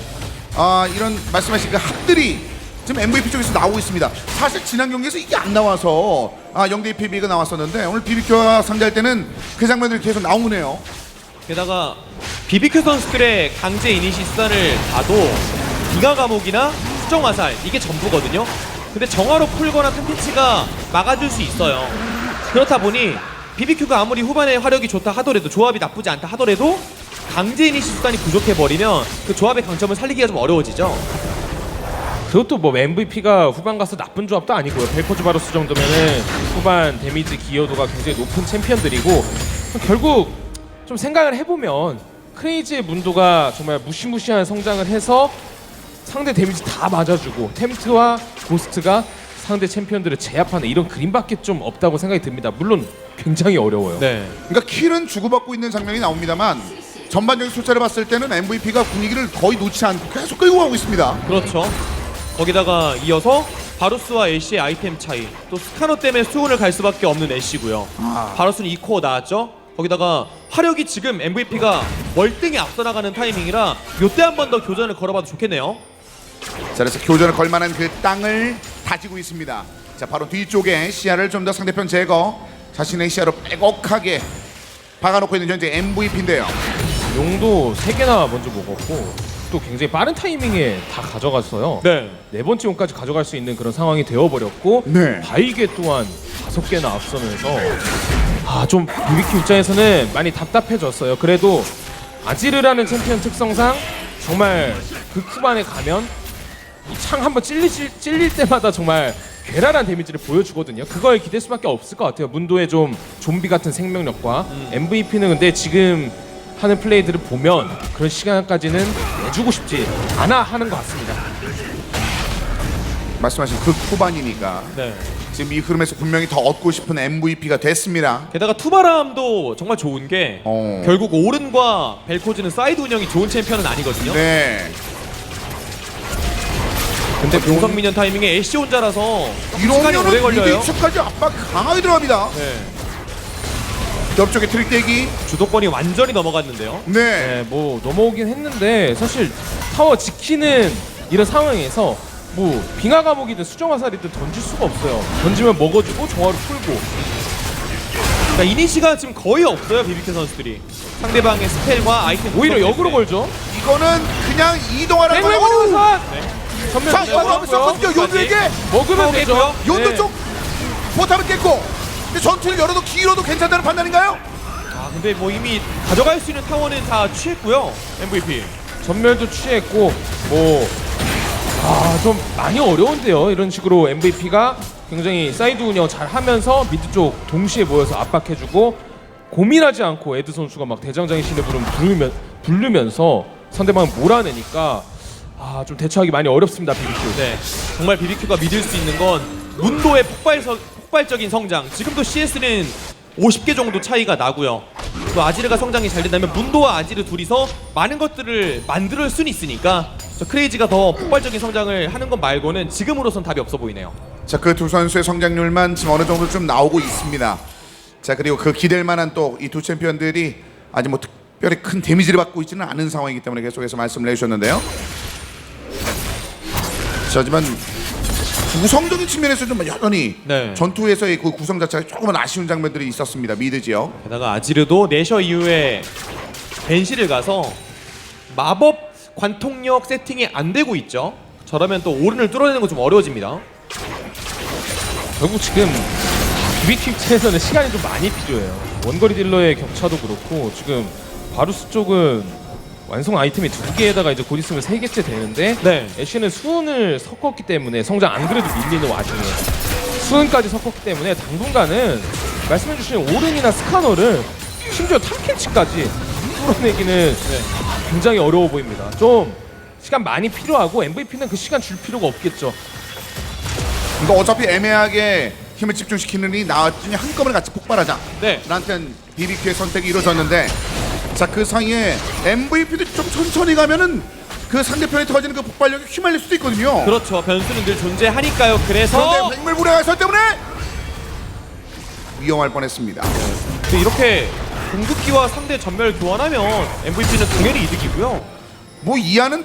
이런 말씀하신 그 합들이 지금 MVP 쪽에서 나오고 있습니다. 사실 지난 경기에서 이게 안 나와서 0대2 PB가 나왔었는데 오늘 BBQ와 상대할 때는 그 장면들이 계속 나오네요. 게다가 BBQ 선수들의 강제 이니시 수단을 봐도 기가 감옥이나 수정 화살 이게 전부거든요. 근데 정화로 풀거나 탐피치가 막아줄 수 있어요. 그렇다 보니 BBQ가 아무리 후반에 화력이 좋다 하더라도 조합이 나쁘지 않다 하더라도 강제 이니시 수단이 부족해버리면 그 조합의 강점을 살리기가 좀 어려워지죠. 그것도 뭐 MVP가 후반 가서 나쁜 조합도 아니고요. 벨코즈 바로스 정도면은 후반 데미지 기여도가 굉장히 높은 챔피언들이고 결국 좀 생각을 해보면 크레이지의 문도가 정말 무시무시한 성장을 해서 상대 데미지 다 맞아주고 템트와 고스트가 상대 챔피언들을 제압하는 이런 그림밖에 좀 없다고 생각이 듭니다. 물론 굉장히 어려워요. 네. 그러니까 킬은 주고받고 있는 장면이 나옵니다만 전반적인 숫자를 봤을 때는 MVP가 분위기를 거의 놓지 않고 계속 끌고 가고 있습니다. 그렇죠. 거기다가 이어서 바루스와 애쉬의 아이템 차이, 또 스카너 때문에 수훈을 갈 수밖에 없는 애쉬고요. 바루스는 2코어 나왔죠. 거기다가 화력이 지금 MVP가 월등히 앞서 나가는 타이밍이라 요때 한 번 더 교전을 걸어봐도 좋겠네요. 자, 그래서 교전을 걸 만한 그 땅을 다지고 있습니다. 자, 바로 뒤쪽에 시야를 좀 더 상대편 제거, 자신의 시야로 빼곡하게 박아놓고 있는 현재 MVP인데요. 용도 3개나 먼저 먹었고 또 굉장히 빠른 타이밍에 다 가져갔어요. 네. 네 번째 용까지 가져갈 수 있는 그런 상황이 되어버렸고 네. 바이게 또한 5개나 앞서면서 좀 BBQ 입장에서는 많이 답답해졌어요. 그래도 아지르라는 챔피언 특성상 정말 그 후반에 가면 이 창 한번 찔릴 때마다 정말 괴랄한 데미지를 보여주거든요. 그걸 기댈 수밖에 없을 것 같아요. 문도의 좀 좀비 같은 생명력과 MVP는 근데 지금 하는 플레이들을 보면 그런 시간까지는 내주고 싶지 않아 하는 것 같습니다. 말씀하신 그 후반이니까 네. 지금 이 흐름에서 분명히 더 얻고 싶은 MVP가 됐습니다. 게다가 투바람도 정말 좋은 게 결국 오른과 벨코즈는 사이드 운영이 좋은 챔피언은 아니거든요. 네. 근데 공성 미니언 타이밍에 애쉬 혼자라서 시간이 오래 이러면은 걸려요. 미드 2층까지 압박 강하게 들어갑니다. 네. 옆쪽에 트릭 대기. 주도권이 완전히 넘어갔는데요. 네. 네, 뭐 넘어오긴 했는데 사실 타워 지키는 이런 상황에서 뭐 빙하 감옥이든 수정 화살이든 던질 수가 없어요. 던지면 먹어주고 정화로 풀고. 그러니까 이니시가 지금 거의 없어요. BBK 선수들이 상대방의 스펠과 아이템 오히려 공격 역으로 때문에. 걸죠. 이거는 그냥 이동하라는 맹맹 거예요. 화살. 네. 전면 자, 이거 하면서 공격 요드에게 먹으면 되죠. 요드 네. 쪽 포탑을 깼고. 근데 전투를 열어도 길어도 괜찮다는 판단인가요? 아 근데 뭐 이미 가져갈 수 있는 타워는 다 취했고요. MVP. 전멸도 취했고 뭐 좀 많이 어려운데요. 이런 식으로 MVP가 굉장히 사이드 운영 잘 하면서 미드 쪽 동시에 모여서 압박해주고 고민하지 않고 에드 선수가 막 대장장이 신의 부름 부르면서 상대방을 몰아내니까 좀 대처하기 많이 어렵습니다. BBQ. 네. 정말 BBQ가 믿을 수 있는 건 문도의 폭발적인 성장. 지금도 CS는 50개 정도 차이가 나고요. 또 아지르가 성장이 잘 된다면 문도와 아지르 둘이서 많은 것들을 만들 수는 있으니까 저 크레이지가 더 폭발적인 성장을 하는 것 말고는 지금으로선 답이 없어 보이네요. 자, 그 두 선수의 성장률만 지금 어느 정도 좀 나오고 있습니다. 자, 그리고 그 기댈 만한 또 이 두 챔피언들이 아직 뭐 특별히 큰 데미지를 받고 있지는 않은 상황이기 때문에 계속해서 말씀을 해주셨는데요. 자, 하지만 구성적인 측면에서 좀 여전히 네. 전투에서의 그 구성 자체가 조금은 아쉬운 장면들이 있었습니다. 미드 지역. 게다가 아지르도 내셔 이후에 벤시를 가서 마법 관통력 세팅이 안 되고 있죠. 저러면 또 오른을 뚫어내는 건 좀 어려워집니다. 결국 지금 BBQ 입장에서는 시간이 좀 많이 필요해요. 원거리 딜러의 격차도 그렇고 지금 바루스 쪽은 완성 아이템이 2개에다가 이제 곧 있으면 3개째 되는데 네. 애쉬는 수은을 섞었기 때문에 성장 안 그래도 밀리는 와중에 수은까지 섞었기 때문에 당분간은 말씀해주신 오른이나 스카너를 심지어 탐켄치까지 뚫어내기는 굉장히 어려워 보입니다. 좀 시간 많이 필요하고 MVP는 그 시간 줄 필요가 없겠죠. 그러니까 어차피 애매하게 힘을 집중시키느니 나왔더니 한꺼번에 같이 폭발하자. 네. 라는 BBQ의 선택이 이루어졌는데, 자, 그 사이에 MVP도 좀 천천히 가면은 그 상대편에 터지는 그 폭발력이 휘말릴 수도 있거든요. 그렇죠. 변수는 늘 존재하니까요. 그래서 그런데 횡물무례한 설 때문에 위험할 뻔했습니다. 근데 이렇게 궁극기와 상대 전멸 교환하면 MVP는 당연히 이득이고요. 뭐 이하는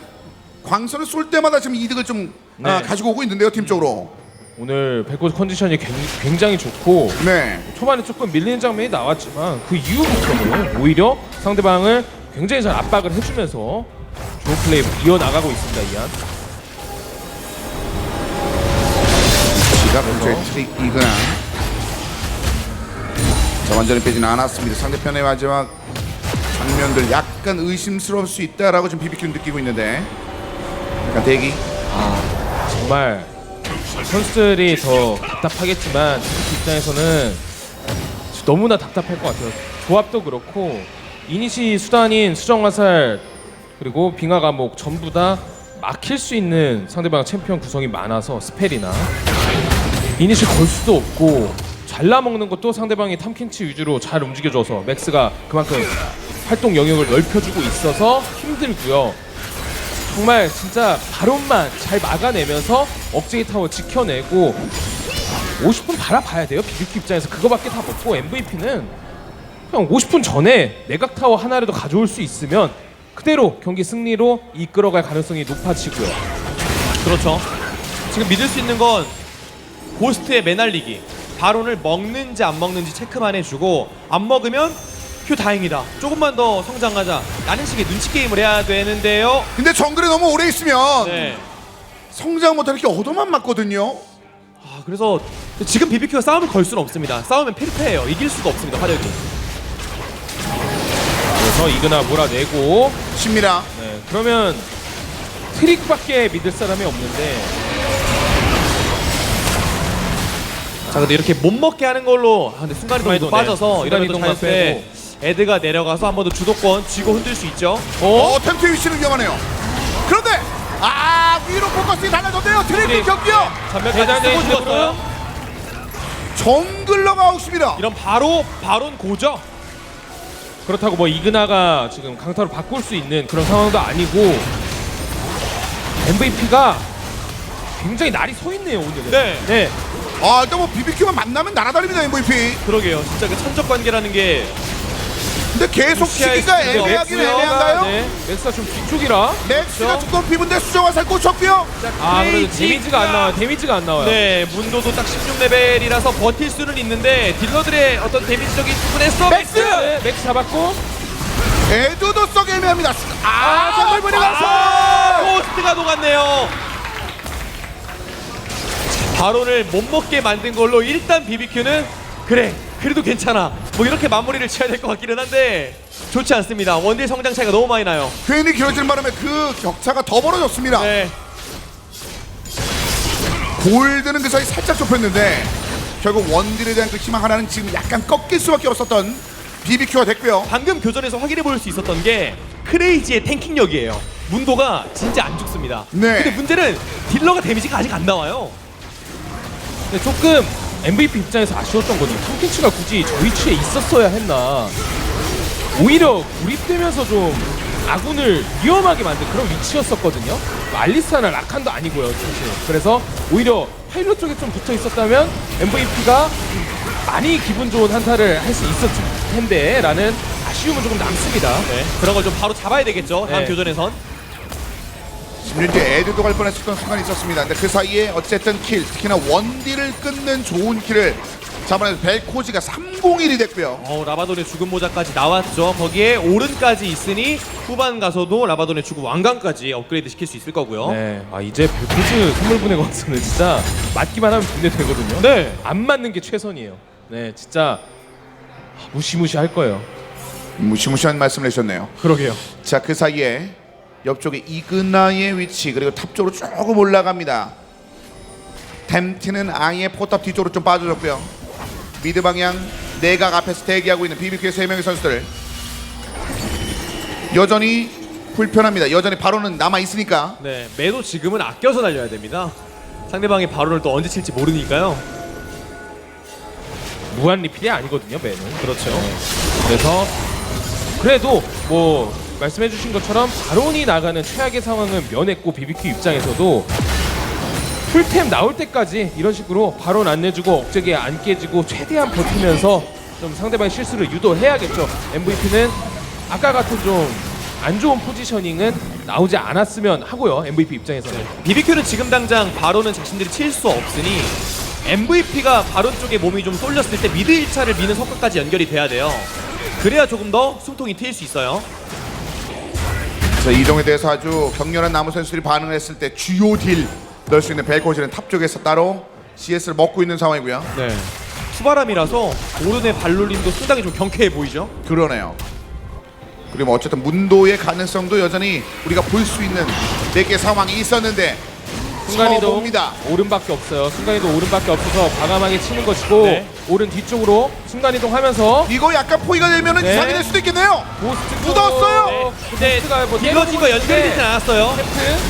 광선을 쏠 때마다 지금 이득을 좀 가지고 오고 있는데요, 팀 쪽으로. 오늘 백고즈 컨디션이 굉장히 좋고 네. 초반에 조금 밀리는 장면이 나왔지만 그 이후부터는 오히려 상대방을 굉장히 잘 압박을 해주면서 좋은 플레이 이어나가고 있습니다. 이한. 지가 근처에 트릭이거나. 자, 완전히 빼지는 않았습니다. 상대편의 마지막 장면들 약간 의심스러울 수 있다라고 지금 BBQ는 느끼고 있는데, 약간 대기. 정말 선수들이 더 답답하겠지만 그 입장에서는 너무나 답답할 것 같아요. 조합도 그렇고 이니시 수단인 수정화살 그리고 빙하 감옥 전부 다 막힐 수 있는 상대방 챔피언 구성이 많아서 스펠이나 이니시 걸 수도 없고 잘라먹는 것도 상대방이 탐켄치 위주로 잘 움직여줘서 맥스가 그만큼 활동 영역을 넓혀주고 있어서 힘들고요. 정말 진짜 바론만 잘 막아내면서 억제기 타워 지켜내고 50분 바라봐야 돼요. BBQ 입장에서 그거밖에 답 없고 MVP는 그냥 50분 전에 내각 타워 하나라도 가져올 수 있으면 그대로 경기 승리로 이끌어갈 가능성이 높아지고요. 그렇죠. 지금 믿을 수 있는 건 고스트의 매날리기. 바론을 먹는지 안 먹는지 체크만 해주고 안 먹으면 휴 다행이다. 조금만 더 성장하자. 라는 식의 눈치 게임을 해야 되는데요. 근데 정글에 너무 오래 있으면 네. 성장 못할 게 얻어만 맞거든요. 그래서 지금 BBQ가 싸움을 걸 수는 없습니다. 싸우면 패패해요. 이길 수가 없습니다. 화력이. 그래서 이그나 몰아내고 쉽니다. 네, 그러면 트릭밖에 믿을 사람이 없는데 자 근데 이렇게 못 먹게 하는 걸로 근데 순간이동도 순간이동, 빠져서 네. 이러면 또 순간이동만 자연스레 에드가 내려가서 한 번 더 주도권 쥐고 흔들 수 있죠. 템트 위치는 위험하네요. 그런데 위로 포커스가 달라졌네요. 트리플 네. 경기요. 전멸까지 쓰고 죽었어요. 정글러가 아웃입니다. 이런 바로 바론 고죠. 그렇다고 뭐 이그나가 지금 강타로 바꿀 수 있는 그런 상황도 아니고 MVP가 굉장히 날이 서 있네요 오늘은. 네. 일단 뭐 BBQ만 만나면 날아다닙니다 MVP. 그러게요. 진짜 그 천적 관계라는 게 근데 계속 무시할 시기가 수가 없어요. 애매하긴 애매한가요? 네. 맥스가 좀 뒤쪽이라. 맥스가 죽던 피부인데 수정화살 꽂혔고요. 그래도 데미지가 안 나와요. 데미지가 안 나와요. 네, 문도도 딱 16레벨이라서 버틸 수는 있는데 딜러들의 어떤 데미지적인 부분에서 맥스! 네, 맥스 잡았고. 에드도 썩 애매합니다. 정말 보내가서. 포스트가 녹았네요. 바론을 못 먹게 만든 걸로 일단 BBQ는 그래도 괜찮아 뭐 이렇게 마무리를 지어야 될 것 같기는 한데 좋지 않습니다. 원딜 성장 차이가 너무 많이 나요. 괜히 길어지는 바람에 그 격차가 더 벌어졌습니다. 네, 골드는 그 사이 살짝 좁혔는데 결국 원딜에 대한 그 희망 하나는 지금 약간 꺾일 수밖에 없었던 BBQ가 됐고요. 방금 교전에서 확인해 볼 수 있었던 게 크레이지의 탱킹력이에요. 문도가 진짜 안 죽습니다. 네. 근데 문제는 딜러가 데미지가 아직 안 나와요. 근데 조금 MVP 입장에서 아쉬웠던 거는 탐켄치가 굳이 저 위치에 있었어야 했나. 오히려 구립되면서 좀 아군을 위험하게 만든 그런 위치였었거든요. 알리스타나 라칸도 아니고요 사실. 그래서 오히려 파일럿 쪽에 좀 붙어 있었다면 MVP가 많이 기분 좋은 한타를 할 수 있었을 텐데 라는 아쉬움은 조금 남습니다. 네, 그런 걸 좀 바로 잡아야 되겠죠. 다음 네. 교전에선. 심지어 이제 에드도 갈 뻔했었던 순간이 있었습니다. 근데 그 사이에 어쨌든 킬, 특히나 원딜을 끊는 좋은 킬을 잡아내서 벨코지가 301이 됐고요. 라바돈의 죽은 모자까지 나왔죠. 거기에 오른까지 있으니 후반 가서도 라바돈의 죽은 왕관까지 업그레이드 시킬 수 있을 거고요. 네, 이제 벨코즈 선물 보내고 와서는 진짜 맞기만 하면 분대 되거든요. 네. 안 맞는 게 최선이에요. 네, 진짜 무시무시할 거예요. 무시무시한 말씀을 해주셨네요. 그러게요. 자, 그 사이에 옆쪽에 이그나의 위치 그리고 탑 쪽으로 조금 올라갑니다. 템티는 아예 포탑 뒤쪽으로 좀 빠져줬고요. 미드 방향 내각 앞에서 대기하고 있는 BBQ의 3명의 선수들 여전히 불편합니다. 여전히 바로는 남아있으니까. 네, 매도 지금은 아껴서 날려야 됩니다. 상대방이 바론을 또 언제 칠지 모르니까요. 무한 리필이 아니거든요, 매는. 그렇죠. 그래서 그래도 뭐 말씀해주신 것처럼 바론이 나가는 최악의 상황은 면했고 BBQ 입장에서도 풀템 나올 때까지 이런 식으로 바론 안 내주고 억제기 안 깨지고 최대한 버티면서 좀 상대방의 실수를 유도해야겠죠. MVP는 아까 같은 좀 안 좋은 포지셔닝은 나오지 않았으면 하고요. MVP 입장에서는. BBQ는 지금 당장 바론은 자신들이 칠 수 없으니 MVP가 바론 쪽에 몸이 좀 쏠렸을 때 미드 1차를 미는 성과까지 연결이 돼야 돼요. 그래야 조금 더 숨통이 트일 수 있어요. 자, 이동에 대해서 아주 격렬한 나무 선수들이 반응을 했을 때 주요 딜 넣을 수 있는 벨코지는 탑 쪽에서 따로 CS를 먹고 있는 상황이고요. 네. 투바람이라서 오른의 발놀림도 상당히 좀 경쾌해 보이죠. 그러네요. 그리고 뭐 어쨌든 문도의 가능성도 여전히 우리가 볼 수 있는 4개 상황이 있었는데 순간이동 봅니다. 오른밖에 없어요. 순간이동 오른밖에 없어서 과감하게 치는 것이고 네. 오른 뒤쪽으로 순간이동하면서 이거 약간 포위가 되면 네. 이상이 될 수도 있겠네요. 고스트 묻었어요. 네. 근데 고스트가 뭐 딜러진과 연결이 되진 않았어요.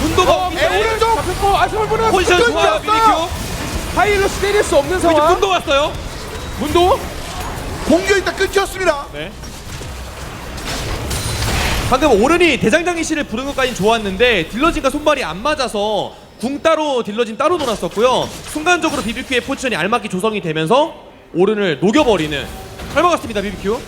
문도가 오른쪽! 잡혔고 아스몰 보내고 포지션 좋아요, 끊겼어요. BBQ. 하이로스 때릴 수 없는 이제 상황. 문도 왔어요. 문도 공격이 딱 끊겼습니다. 네. 방금 오른이 대장장이 씨를 부른 것까진 좋았는데 딜러진과 손발이 안 맞아서 궁 따로 딜러진 따로 놀았었고요. 순간적으로 BBQ의 포지션이 알맞게 조성이 되면서 오른을 녹여버리는 잘 막았습니다. BBQ.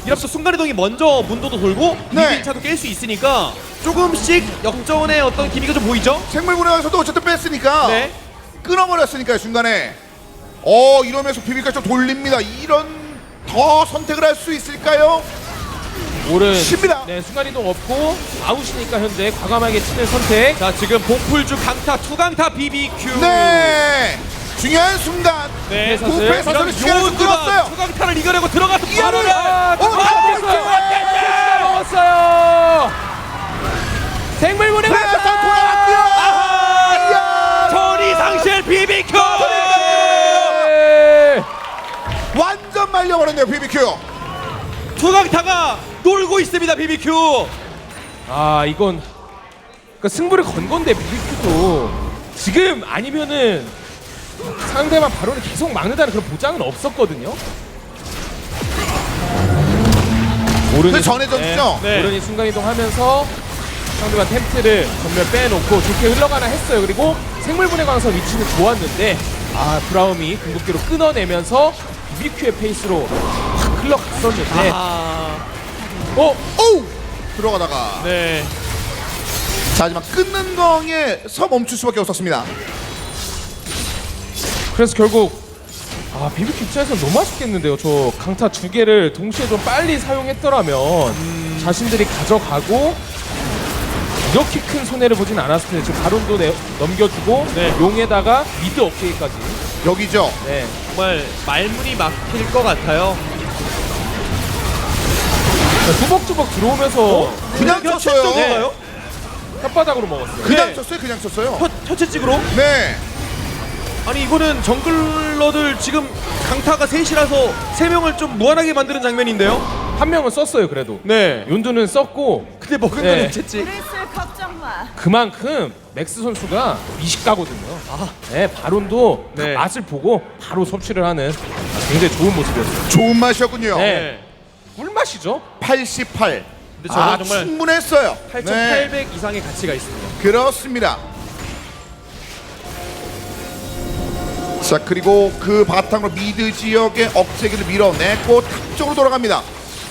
이렇게 순간이동이 먼저 문도도 돌고 네. 미드 1차도 깰 수 있으니까 조금씩 역전의 어떤 기미가 좀 보이죠? 생물군에서도 어쨌든 뺐으니까 네. 끊어버렸으니까요 중간에. 이러면서 비비가 좀 돌립니다. 이런 더 선택을 할 수 있을까요? 오른 쉽니다. 네 순간이동 없고 아웃이니까 현재 과감하게 치는 선택. 자, 지금 봉풀주 강타 투강타 BBQ. 네, 중요한 순간. 네, 부패 사슬을 시간을 좀 끌었어요. 투강타를 이겨내고 들어가서 이거를 먹었어요. 생물문에 그래서 갔다. 돌아왔고요. 이야. 전이상실 BBQ. 네. 완전 말려버렸네요 BBQ. 투강타가 놀고 있습니다. BBQ. 이건 그러니까 승부를 건 건데 BBQ도 지금 아니면은 상대방 바론을 계속 막는다는 그런 보장은 없었거든요. 그 전에 전투죠. 네. 오른이 순간이동하면서 상대방 템트를 전면 빼놓고 좋게 흘러가나 했어요. 그리고 생물분해 광선 위치는 좋았는데 브라움이 궁극기로 끊어내면서 BBQ의 페이스로 확 흘러갔었는데 오우 들어가다가 네. 자 하지만 끊는 거에서 멈출 수밖에 없었습니다. 그래서 결국 BBQ 입장에서 너무 아쉽겠는데요. 저 강타 2개를 동시에 좀 빨리 사용했더라면 자신들이 가져가고 이렇게 큰 손해를 보진 않았을 텐데 지금 바론도 넘겨주고 네. 용에다가 미드 업데이까지. 여기죠. 네. 정말 말문이 막힐 것 같아요. 뚜벅뚜벅 들어오면서 그냥 쳤어요. 네. 혓바닥으로 먹었어요. 그냥 네. 쳤어요. 그냥 쳤어요. 혀채찍으로? 네. 아니 이거는 정글러들 지금 강타가 셋이라서 3명을 좀 무한하게 만드는 장면인데요. 한 명은 썼어요. 그래도 네. 윤두는 썼고 근데 먹은 네. 거는 채찍. 그랬을 걱정 마. 그만큼 맥스 선수가 미식가거든요. 네, 바론도 그 네. 맛을 보고 바로 섭취를 하는 굉장히 좋은 모습이었어요. 좋은 맛이었군요. 네. 꿀맛이죠. 88. 근데 저건 정말 충분했어요. 8,800 이상의 가치가 있습니다. 그렇습니다. 자 그리고 그 바탕으로 미드 지역의 억제기를 밀어내고 탑 쪽으로 돌아갑니다.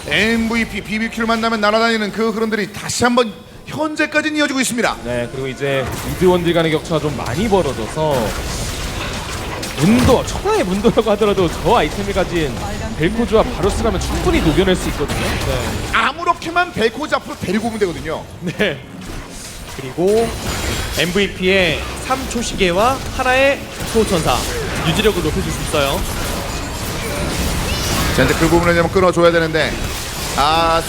MVP BBQ를 만나면 날아다니는 그 흐름들이 다시 한번 현재까지는 이어지고 있습니다. 네, 그리고 이제 미드원딜 간의 격차가 좀 많이 벌어져서 문도, 천하의 문도라고 하더라도 저 아이템이 가진 벨코즈와 바로스라면 충분히 녹여낼 수 있거든요. 아무렇게만 벨코즈 앞으로 데리고 오면 되거든요. 네. 그리고 MVP의 3초 시계와 하나의 소천사 유지력을 높여줄 수 있어요. 자 이제 그 부분을 좀 끊어줘야 되는데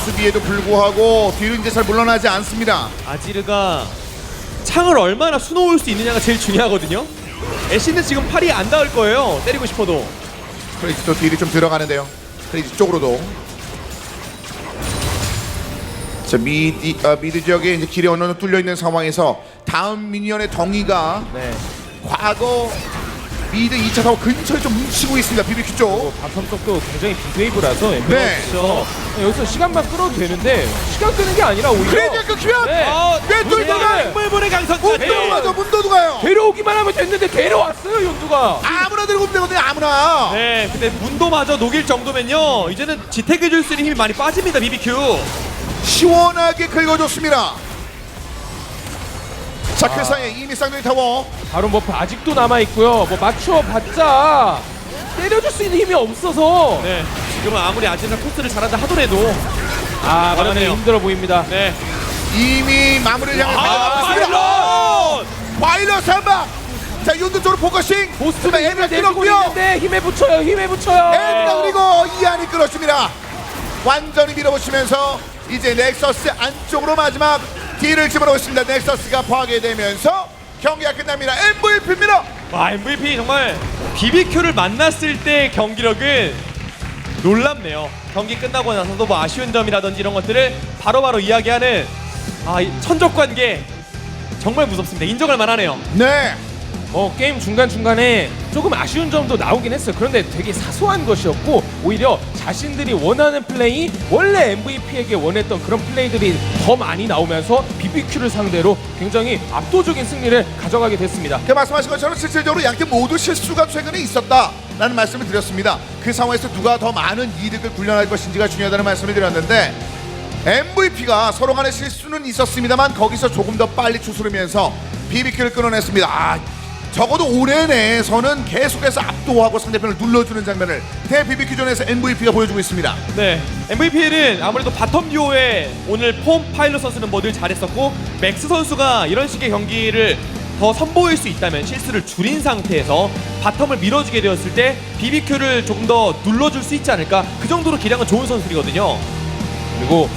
수비에도 불구하고 뒤로 이제 잘 물러나지 않습니다. 아지르가 창을 얼마나 수놓을 수 있느냐가 제일 중요하거든요. 애쉬는 지금 팔이 안 닿을 거예요. 때리고 싶어도. 크레이지 또 뒤로 좀 들어가는데요. 크레이지 쪽으로도. 자 미드 지역에 이제 길이 어느 정도 뚫려 있는 상황에서 다음 미니언의 덩이가 네. 과거 미드 2차 타워 근처에 좀 뭉치고 있습니다. BBQ 쪽. 바텀 쪽도 굉장히 빅웨이브라서 네. 여기서 시간만 끌어도 되는데 시간 끄는 게 아니라 오히려 크레이지가 끊기면 네. 왜 뚫다가 생물분의 강선까지. 문도도 가죠. 문도도 가요. 데려오기만 하면 됐는데 데려왔어요, 용두가. 아무나 들고 오면 되거든요. 아무나. 네, 근데 문도마저 녹일 정도면요. 이제는 지탱해줄 수 있는 힘이 많이 빠집니다. BBQ. 시원하게 긁어줬습니다. 자, 그 사이에 이미 쌍둥이 타워. 바로 버프 아직도 남아있고요. 뭐 맞춰봤자 때려줄 수 있는 힘이 없어서 네, 지금은 아무리 아지르가 토스를 잘한다 하더라도 막아내기 어렵네요. 힘들어 보입니다. 네. 이미 마무리를 향해 달려가고 있습니다. 파일럿 한방. 자, 윤두 쪽으로 포커싱. 보스트가 에미가 내주고 끊었고요. 있는데 힘에 붙여요, 힘에 붙여요. 에미가 그리고 이안이 끌었습니다. 완전히 밀어붙이면서 이제 넥서스 안쪽으로 마지막 딜을 집어넣고 있습니다. 넥서스가 파괴되면서 경기가 끝납니다. MVP입니다. 와, MVP 정말 BBQ를 만났을 때 경기력은 놀랍네요. 경기 끝나고 나서도 뭐 아쉬운 점이라든지 이런 것들을 바로바로 이야기하는 이 천적관계 정말 무섭습니다. 인정할 만하네요. 네. 게임 중간중간에 조금 아쉬운 점도 나오긴 했어요. 그런데 되게 사소한 것이었고 오히려 자신들이 원하는 플레이, 원래 MVP에게 원했던 그런 플레이들이 더 많이 나오면서 BBQ를 상대로 굉장히 압도적인 승리를 가져가게 됐습니다. 그 말씀하신 것처럼 실질적으로 양팀 모두 실수가 최근에 있었다라는 말씀을 드렸습니다. 그 상황에서 누가 더 많은 이득을 굴려낼 것인지가 중요하다는 말씀을 드렸는데 MVP가 서로 간의 실수는 있었습니다만 거기서 조금 더 빨리 추스르면서 BBQ를 끊어냈습니다. 적어도 올해 내에서는 계속해서 압도하고 상대편을 눌러주는 장면을 대 BBQ전에서 MVP가 보여주고 있습니다. 네, MVP는 아무래도 바텀 듀오에 오늘 폼 파일럿 선수는 뭐 늘 잘했었고 맥스 선수가 이런 식의 경기를 더 선보일 수 있다면 실수를 줄인 상태에서 바텀을 밀어주게 되었을 때 BBQ를 조금 더 눌러줄 수 있지 않을까, 그 정도로 기량은 좋은 선수들이거든요. 그리고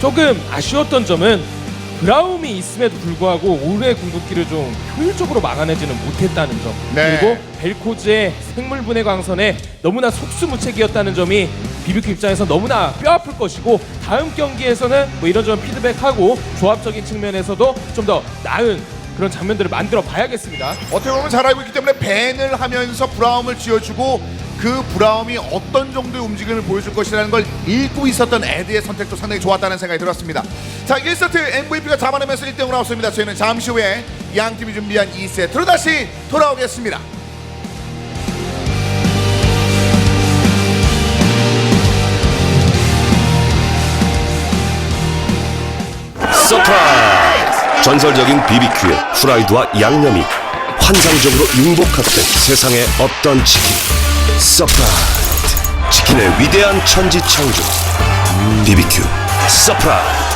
조금 아쉬웠던 점은 브라움이 있음에도 불구하고 올해 궁극기를 좀 효율적으로 막아내지는 못했다는 점. 네. 그리고 벨코즈의 생물분해 광선에 너무나 속수무책이었다는 점이 BBQ 입장에서 너무나 뼈아플 것이고 다음 경기에서는 뭐 이런저런 피드백하고 조합적인 측면에서도 좀 더 나은 그런 장면들을 만들어 봐야겠습니다. 어떻게 보면 잘 알고 있기 때문에 밴을 하면서 브라움을 쥐어주고 그 브라움이 어떤 정도의 움직임을 보여줄 것이라는 걸 읽고 있었던 에드의 선택도 상당히 좋았다는 생각이 들었습니다. 자, 1세트 MVP가 잡아내면서 1대0으로 앞섭니다. 저희는 잠시 후에 양팀이 준비한 2세트로 다시 돌아오겠습니다. 서프라이즈! 전설적인 BBQ의 후라이드와 양념이 환상적으로 융복합된 세상의 없던 치킨. 서프라이즈! 치킨의 위대한 천지창조. BBQ 서프라이즈!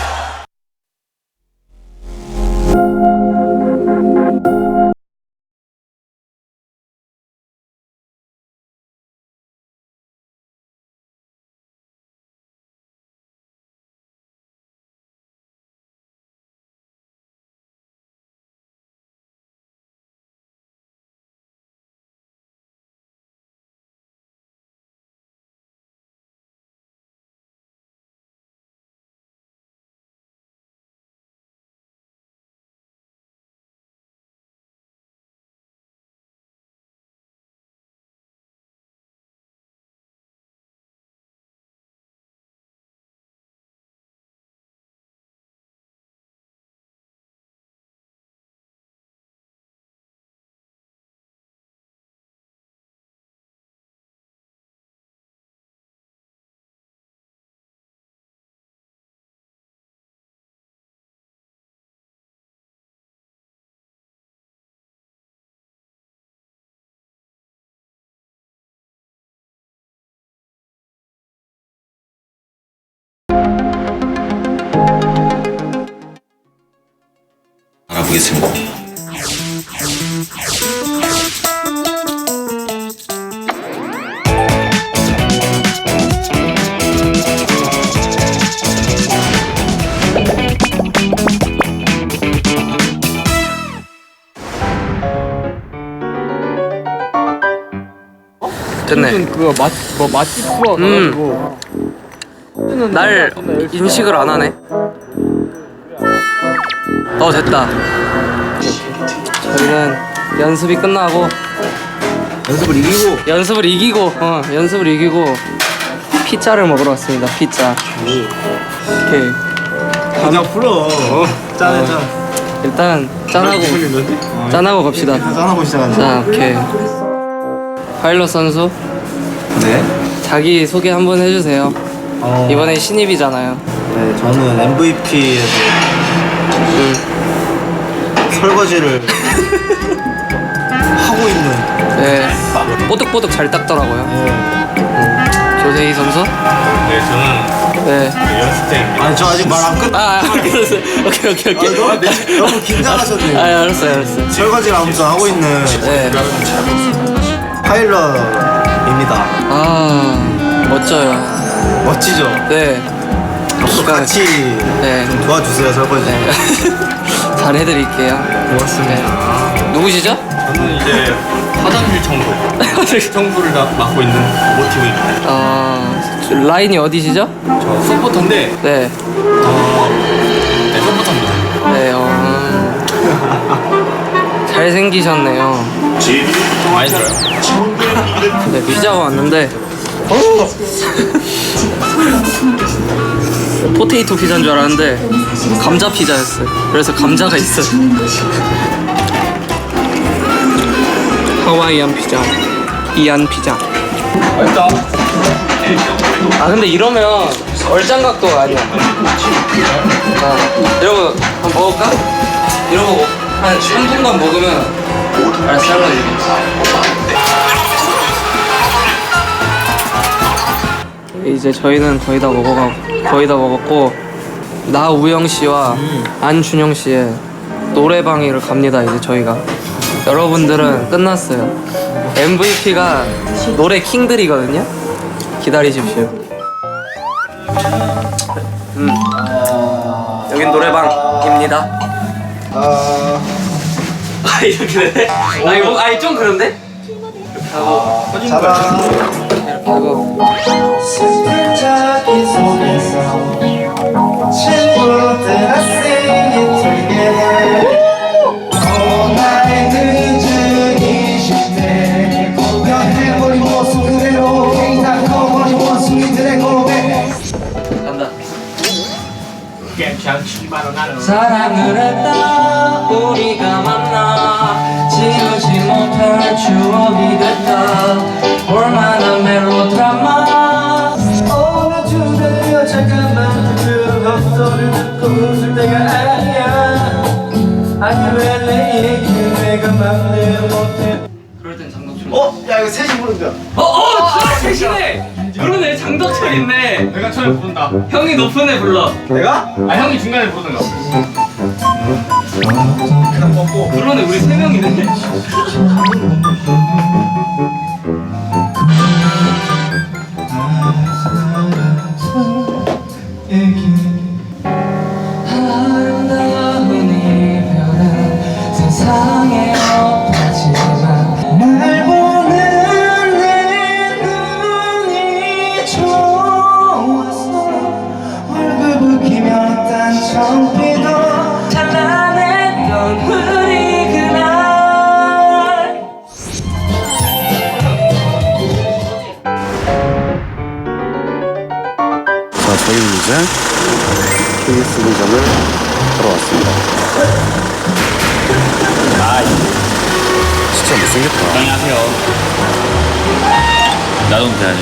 알아보겠습니다. 됐네. 그거 맛집 투어 가가지고 날 인식을 안 하네. 됐다. 저희는 연습이 끝나고 연습을 이기고 피자를 먹으러 왔습니다. 피자. 오케이. 그냥 풀어. 짠해 짠. 일단 짠하고 갑시다. 짠하고 시작하자. 자, 오케이. 파일럿 선수 네. 자기 소개 한번 해주세요. 이번에 신입이잖아요. 네, 저는 MVP에서 설거지를 하고 있는. 네, 뽀득뽀득 잘 닦더라고요. 조세희 선수? 네, 저는 네. 연습생. 아니 저 아직 말 안 끝. 알았어요. 오케이. 너무 긴장하셨네. 알았어요. 설거지를 아무튼 하고 있는 네. 파일럿입니다. 멋져요. 멋지죠? 네. 앞으로 같이 네. 좀 도와주세요 설거지. 네. 잘 해드릴게요. 고맙습니다. 네. 누구시죠? 저는 이제 화장실 청소. 청소를 맡고 있는 모티브입니다. 라인이 어디시죠? 저 서포터인데, 네. 네, 서포터입니다. 네. 잘생기셨네요. 많이 들어요. 네, 피자가 왔는데 포테이토 피자인 줄 알았는데 감자 피자였어요. 그래서 감자가 있어요. 하와이안 피자, 이안 피자. 맛있다. 근데 이러면 얼짱각도가 아니야. 이런 거 한번 먹을까? 이런 거 한 3분간 먹으면 알았어, 잘라줄게. 이제 저희는 거의 다 먹었고 나우영 씨와 안준영 씨의 노래방을 갑니다. 이제 저희가 여러분들은 끝났어요. MVP가 노래 킹들이거든요. 기다리십시오. 여긴 노래방입니다. 이렇게 되네? 이거 좀 그런데? 이렇게 하고 짜잔. 아이고. 슬픈 자기 속에서 친구들 학생이 들게 해 나의 늦은 20대 변해버린 모습 그대로 괜히 다 커버린 원숭이들의 고백 간다. 사랑을 했다 우리가 만나 지우지 못할 추억이 됐다 얼마나 멜로드라마 어느 주변에 잠깐만 그 헛소리를 듣고 웃을 때가 아니야 아니 왜 내 얘기를 내가 맘대로 못해 그럴 땐 장덕철 야 이거 셋이 부른다 대신에 그러네 장덕철 있네 내가 처음에 부른다. 형이 높은 애 불러 내가? 아 형이 중간에 부르는 거. 그러네 우리 세 명이네 아름다운 이별은 세상에 없지만 날 보는 내 눈이 좋아서 얼굴 붉히면 딴청 피도 찬란했던 우리 그날 자, 저희는 이제 KS 분점을 하러 왔습니다. 진짜 못생겼다. 안녕하세요. 나도 돼야지.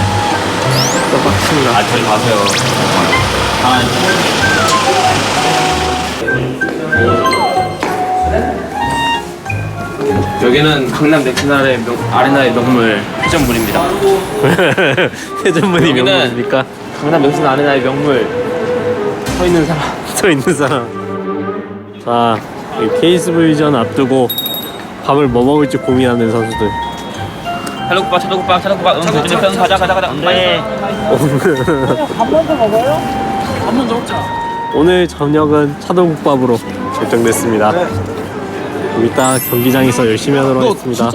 아, 저리 가세요. 여기는 강남 넥슨아레나의 아레나의 명물 회전문입니다. 회전문이 여기는 명물입니까? 강남 넥슨 아레나의 명물 서 있는 사람. 서 있는 사람. 자, 이 KSV전 앞두고 밥을 뭐 먹을지 고민하는 선수들. 차도국밥, 차도국밥, 차도국밥. 응, 대준편 가자. 네. 오늘 저녁은 차돌국밥으로 결정됐습니다. 좀 이따 경기장에서 열심히 하도록 하겠습니다.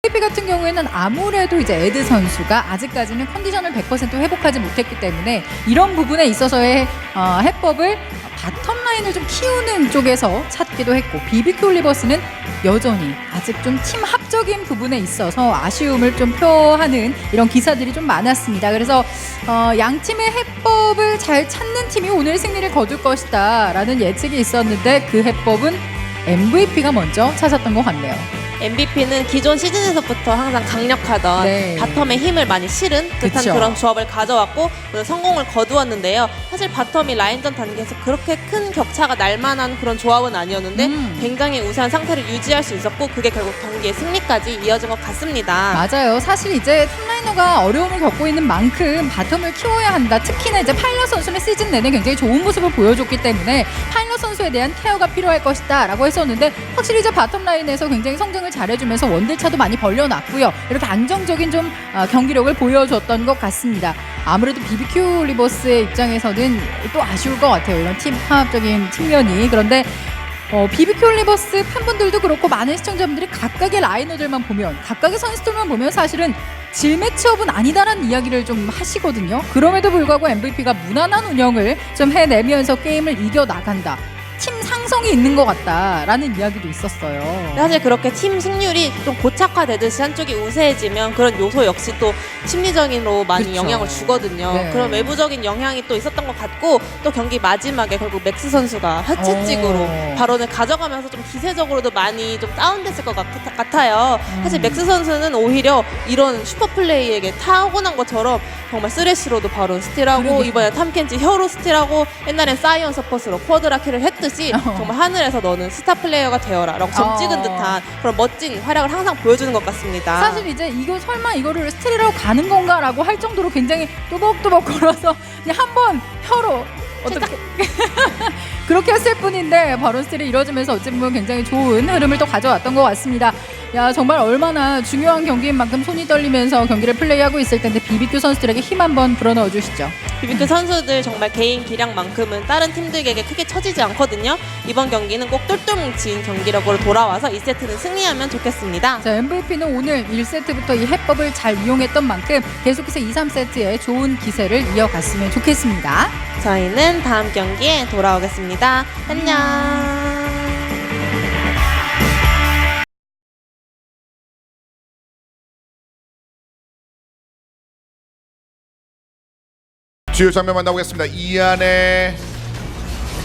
MVP 같은 경우에는 아무래도 이제 에드 선수가 아직까지는 컨디션을 100% 회복하지 못했기 때문에 이런 부분에 있어서의 해법을 바텀 라인을 좀 키우는 쪽에서 찾기도 했고, BBQ 올리버스는 여전히 아직 좀 팀 합적인 부분에 있어서 아쉬움을 좀 표하는 이런 기사들이 좀 많았습니다. 그래서 양 팀의 해법을 잘 찾는 팀이 오늘 승리를 거둘 것이다 라는 예측이 있었는데 그 해법은 MVP가 먼저 찾았던 것 같네요. MVP는 기존 시즌에서부터 항상 강력하던 네. 바텀에 힘을 많이 실은 듯한 그쵸. 그런 조합을 가져왔고 오늘 성공을 거두었는데요. 사실 바텀이 라인전 단계에서 그렇게 큰 격차가 날 만한 그런 조합은 아니었는데 굉장히 우세한 상태를 유지할 수 있었고 그게 결국 경기의 승리까지 이어진 것 같습니다. 맞아요. 사실 이제 탑라이너가 어려움을 겪고 있는 만큼 바텀을 키워야 한다. 특히나 이제 파일럿 선수는 시즌 내내 굉장히 좋은 모습을 보여줬기 때문에 파일럿 선수에 대한 케어가 필요할 것이다 라고 했었는데, 확실히 이제 바텀 라인에서 굉장히 성장을 잘해주면서 원딜 차도 많이 벌려놨고요. 이렇게 안정적인 좀 경기력을 보여줬던 것 같습니다. 아무래도 BBQ 리버스의 입장에서는 또 아쉬울 것 같아요. 이런 팀 화합적인 측면이. 그런데 BBQ 리버스 팬분들도 그렇고 많은 시청자분들이 각각의 라이너들만 보면, 각각의 선수들만 보면 사실은 질 매치업은 아니다라는 이야기를 좀 하시거든요. 그럼에도 불구하고 MVP가 무난한 운영을 좀 해내면서 게임을 이겨나간다. 팀 상성이 있는 것 같다라는 이야기도 있었어요. 사실 그렇게 팀 승률이 좀 고착화되듯이 한쪽이 우세해지면 그런 요소 역시 또 심리적인로 많이 그쵸. 영향을 주거든요. 네. 그런 외부적인 영향이 또 있었던 것 같고, 또 경기 마지막에 결국 맥스 선수가 하체찍으로 발언을 가져가면서 좀 기세적으로도 많이 좀 다운됐을 것 같아요. 사실 맥스 선수는 오히려 이런 슈퍼 플레이에게 타고난 것처럼 정말 쓰레쉬로도 바로 스틸하고 이번에 탐켄치 혀로 스틸하고 옛날엔 사이언 서퍼스로 쿼드라킬을 했듯이 정말 하늘에서 너는 스타 플레이어가 되어라 라고 점 찍은 듯한 그런 멋진 활약을 항상 보여주는 것 같습니다. 사실 이제 이거 설마 이거를 스틸이라고 가는 건가 라고 할 정도로 굉장히 또벅또벅 걸어서 그냥 한번 혀로 어떻게 그렇게 했을 뿐인데 바로 스틸이 이뤄지면서 어찌 보면 굉장히 좋은 흐름을 또 가져왔던 것 같습니다. 야, 정말 얼마나 중요한 경기인 만큼 손이 떨리면서 경기를 플레이하고 있을 텐데 BBQ 선수들에게 힘 한번 불어넣어 주시죠. BBQ 선수들 정말 개인 기량만큼은 다른 팀들에게 크게 처지지 않거든요. 이번 경기는 꼭 똘똘 뭉친 경기력으로 돌아와서 2세트는 승리하면 좋겠습니다. 자, MVP는 오늘 1세트부터 이 해법을 잘 이용했던 만큼 계속해서 2, 3세트에 좋은 기세를 이어갔으면 좋겠습니다. 저희는 다음 경기에 돌아오겠습니다. 안녕. 주요 장면 만나보겠습니다. 이 안에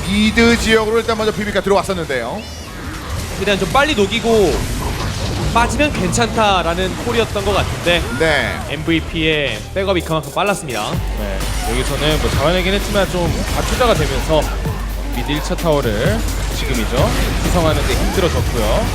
미드 지역으로 일단 먼저 BBQ가 들어왔었는데요. 최대한 좀 빨리 녹이고 빠지면 괜찮다라는 콜이었던 것 같은데 네. MVP의 백업이 그만큼 빨랐습니다. 네, 여기서는 뭐 잡아내긴 했지만 좀 과투자가 되면서 미드 1차 타워를 지금이죠 구성하는 데 힘들어졌고요.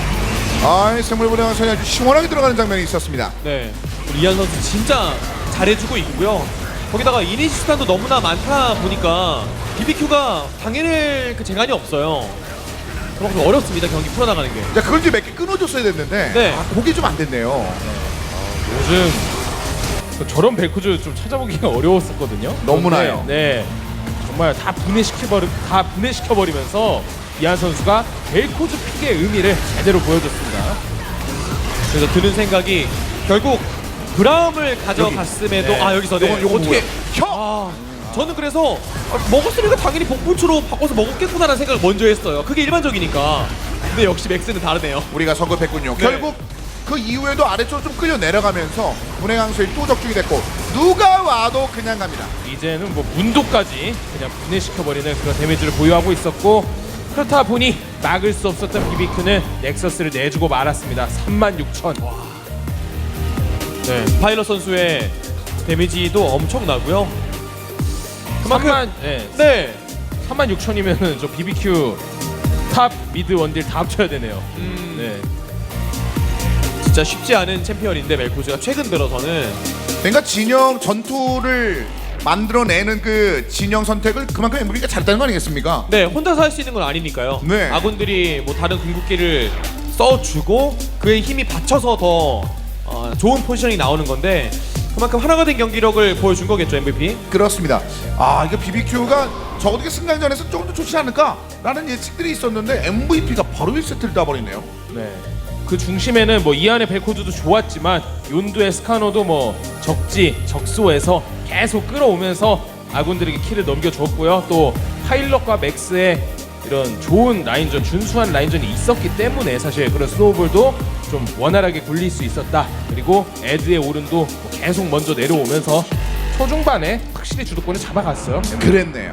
아, 생물보량선이 아주 시원하게 들어가는 장면이 있었습니다. 네, 우리 이한 선수 진짜 잘해주고 있고요. 거기다가 이니시 수단도 너무나 많다 보니까 BBQ가 당해낼 그 재간이 없어요. 그만큼 어렵습니다, 경기 풀어나가는 게. 자, 그걸 이제 몇 개 끊어줬어야 됐는데 네. 그게 좀 안 됐네요. 요즘 저런 벨코즈 좀 찾아보기가 어려웠었거든요. 너무나요. 네, 정말 다 분해시켜버리면서 이한 선수가 벨코즈 픽의 의미를 제대로 보여줬습니다. 그래서 드는 생각이 결국 브라움을 가져갔음에도 네. 여기서 네. 요거 어떻게 혀! 저는 그래서 먹었으니까 당연히 복분초로 바꿔서 먹었겠구나라는 생각을 먼저 했어요. 그게 일반적이니까. 근데 역시 맥스는 다르네요. 우리가 성급했군요. 네. 결국 그 이후에도 아래쪽으로 좀 끌려 내려가면서 분해강수에 또 적중이 됐고 누가 와도 그냥 갑니다. 이제는 뭐 문도까지 그냥 분해시켜버리는 그런 데미지를 보유하고 있었고, 그렇다 보니 막을 수 없었던 BBQ는 넥서스를 내주고 말았습니다. 36,000. 네, 파일럿 선수의 데미지도 엄청나고요. 그만큼 네. 36,000이면은 저 BBQ 탑 미드 원딜 다 합쳐야 되네요. 네. 진짜 쉽지 않은 챔피언인데 멜코즈가 최근 들어서는 그러니까 진영 전투를 만들어내는 그 진영 선택을 그만큼 MVP가 잘했다는 거 아니겠습니까? 네, 혼자서 할 수 있는 건 아니니까요. 네. 아군들이 뭐 다른 궁극기를 써주고 그의 힘이 받쳐서 더 좋은 포지션이 나오는 건데 그만큼 하나가 된 경기력을 보여준 거겠죠, MVP. 그렇습니다. 아, 이거 BBQ가 적어도 승강전에서 조금 더 좋지 않을까라는 예측들이 있었는데 MVP가 바로 1세트를 따버리네요. 네. 그 중심에는 뭐 이안의 벨코드도 좋았지만 윤두의 스카노도 뭐 적소에서 계속 끌어오면서 아군들에게 킬을 넘겨줬고요. 또 파일럿과 맥스의 이런 좋은 라인전, 준수한 라인전이 있었기 때문에 사실 그런 스노우볼도 좀 원활하게 굴릴 수 있었다. 그리고 에드의 오른도 뭐 계속 먼저 내려오면서 초중반에 확실히 주도권을 잡아갔어요. 그랬네요.